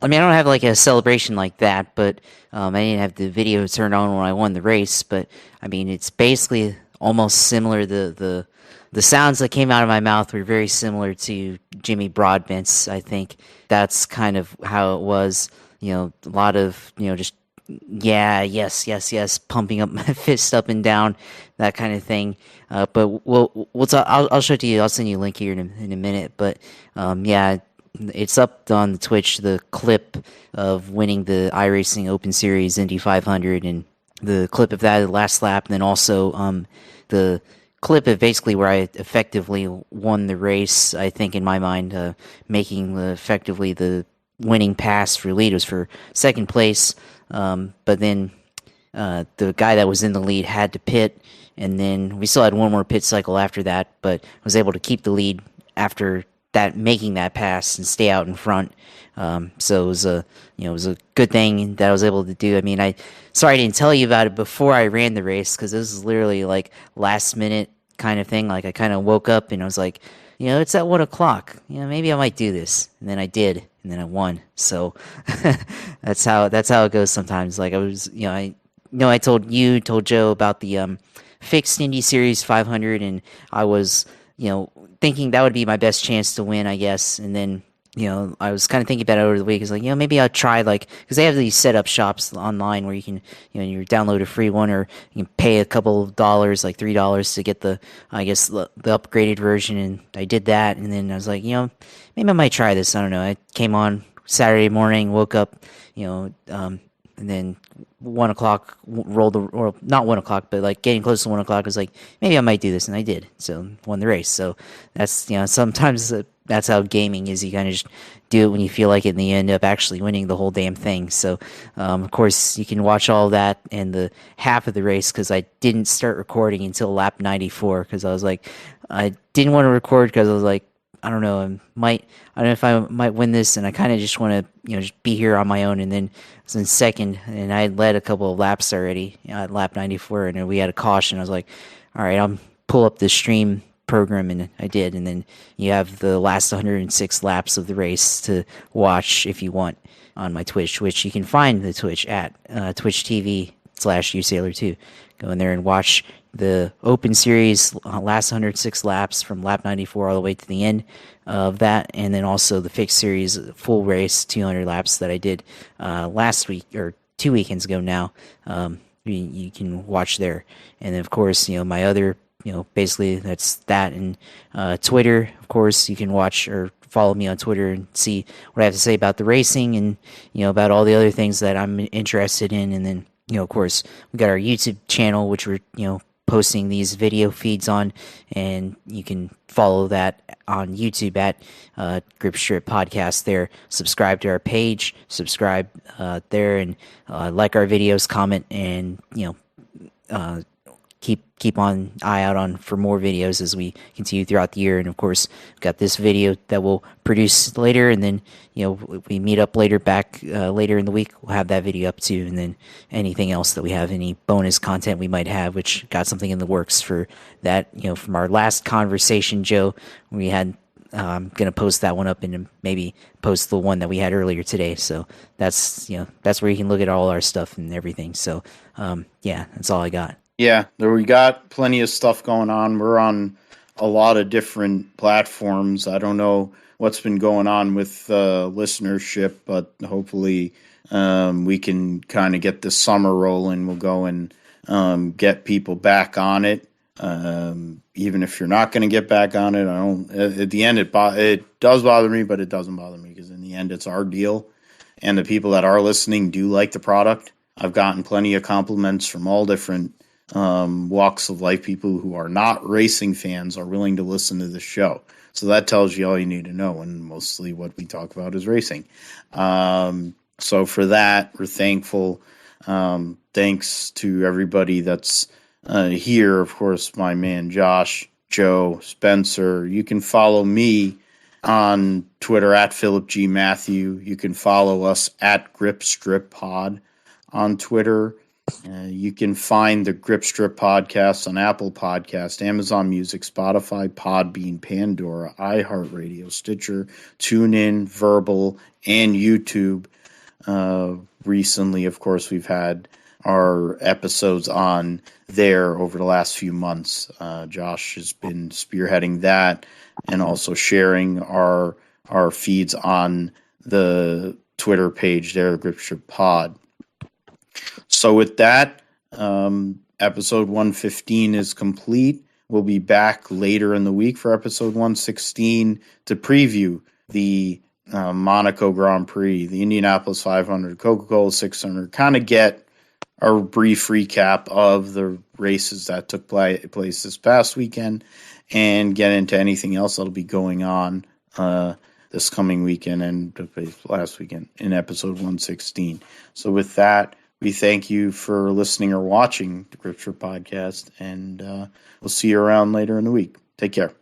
don't have like a celebration like that, but I didn't have the video turned on when I won the race. But I mean, it's basically almost similar. The sounds that came out of my mouth were very similar to Jimmy Broadbent's. I think that's kind of how it was. A lot of just yes, pumping up my fist up and down, that kind of thing. But we'll talk. I'll show it to you. I'll send you a link here in a minute. But yeah. It's up on the Twitch, the clip of winning the iRacing Open Series Indy 500, and the clip of that, the last lap, and then also the clip of basically where I effectively won the race, I think, in my mind, making effectively the winning pass for lead. It was for second place, but then the guy that was in the lead had to pit, and then we still had one more pit cycle after that, but was able to keep the lead after that, making that pass and stay out in front. So it was a good thing that I was able to do. I mean, sorry I didn't tell you about it before I ran the race, because this is literally like last minute kind of thing. Like I kind of woke up and I was like, it's at 1 o'clock. Maybe I might do this, and then I did, and then I won. So that's how it goes sometimes. Like I was, I told Joe about the fixed Indy Series 500, and I was, thinking that would be my best chance to win, I guess. And then, I was kind of thinking about it over the week. I was like, maybe I'll try, because they have these setup shops online where you can, you download a free one, or you can pay a couple of dollars, like $3 to get the upgraded version. And I did that. And then I was like, maybe I might try this. I don't know. I came on Saturday morning, woke up, and then 1 o'clock or not 1 o'clock, but like getting close to 1 o'clock, I was like, maybe I might do this, and I did. So won the race. So that's, sometimes that's how gaming is. You kind of just do it when you feel like it, and you end up actually winning the whole damn thing. So of course you can watch all that and the half of the race, because I didn't start recording until lap 94, because I was like, I didn't want to record because I was like, I don't know if I might win this, and I kind of just want to, just be here on my own. And then I was in second, and I had led a couple of laps already at lap 94, and we had a caution. I was like, all right, I'll pull up the stream program, and I did. And then you have the last 106 laps of the race to watch if you want on my Twitch, which you can find the Twitch at Twitch TV /usailor2. Go in there and watch the Open Series last 106 laps from lap 94 all the way to the end of that, and then also the Fixed Series full race 200 laps that I did last week or 2 weekends ago now. You can watch there, and then of course my other basically that's that, and Twitter, of course, you can watch or follow me on Twitter and see what I have to say about the racing and about all the other things that I'm interested in. And then of course we got our YouTube channel, which we're posting these video feeds on, and you can follow that on YouTube at Grip Strip Podcast there. Subscribe to our page, subscribe there, and like our videos, comment, and keep on eye out on for more videos as we continue throughout the year. And of course, we've got this video that we'll produce later, and then we meet up later in the week, we'll have that video up too. And then anything else that we have, any bonus content we might have, which got something in the works for that, from our last conversation, Joe, we had I'm gonna post that one up and maybe post the one that we had earlier today. So that's where you can look at all our stuff and everything. So that's all I got. Yeah, we got plenty of stuff going on. We're on a lot of different platforms. I don't know what's been going on with listenership, but hopefully we can kind of get this summer rolling. We'll go and get people back on it. Even if you're not going to get back on it, at the end, it does bother me, but it doesn't bother me because in the end, it's our deal. And the people that are listening do like the product. I've gotten plenty of compliments from all different walks of life. People who are not racing fans are willing to listen to the show. So that tells you all you need to know. And mostly what we talk about is racing. So for that, we're thankful. Thanks to everybody that's here. Of course, my man, Josh, Joe, Spencer. You can follow me on Twitter at Philip G. Matthew. You can follow us at Grip Strip Pod on Twitter. You can find the Grip Strip Podcast on Apple Podcast, Amazon Music, Spotify, Podbean, Pandora, iHeartRadio, Stitcher, TuneIn, Verbal, and YouTube. Recently, of course, we've had our episodes on there over the last few months. Josh has been spearheading that and also sharing our feeds on the Twitter page there, the Grip Strip Pod. So with that, episode 115 is complete. We'll be back later in the week for episode 116 to preview the Monaco Grand Prix, the Indianapolis 500, Coca-Cola 600, kind of get a brief recap of the races that took place this past weekend and get into anything else that'll be going on this coming weekend and last weekend in episode 116. So with that, we thank you for listening or watching the Grip Strip Podcast, and we'll see you around later in the week. Take care.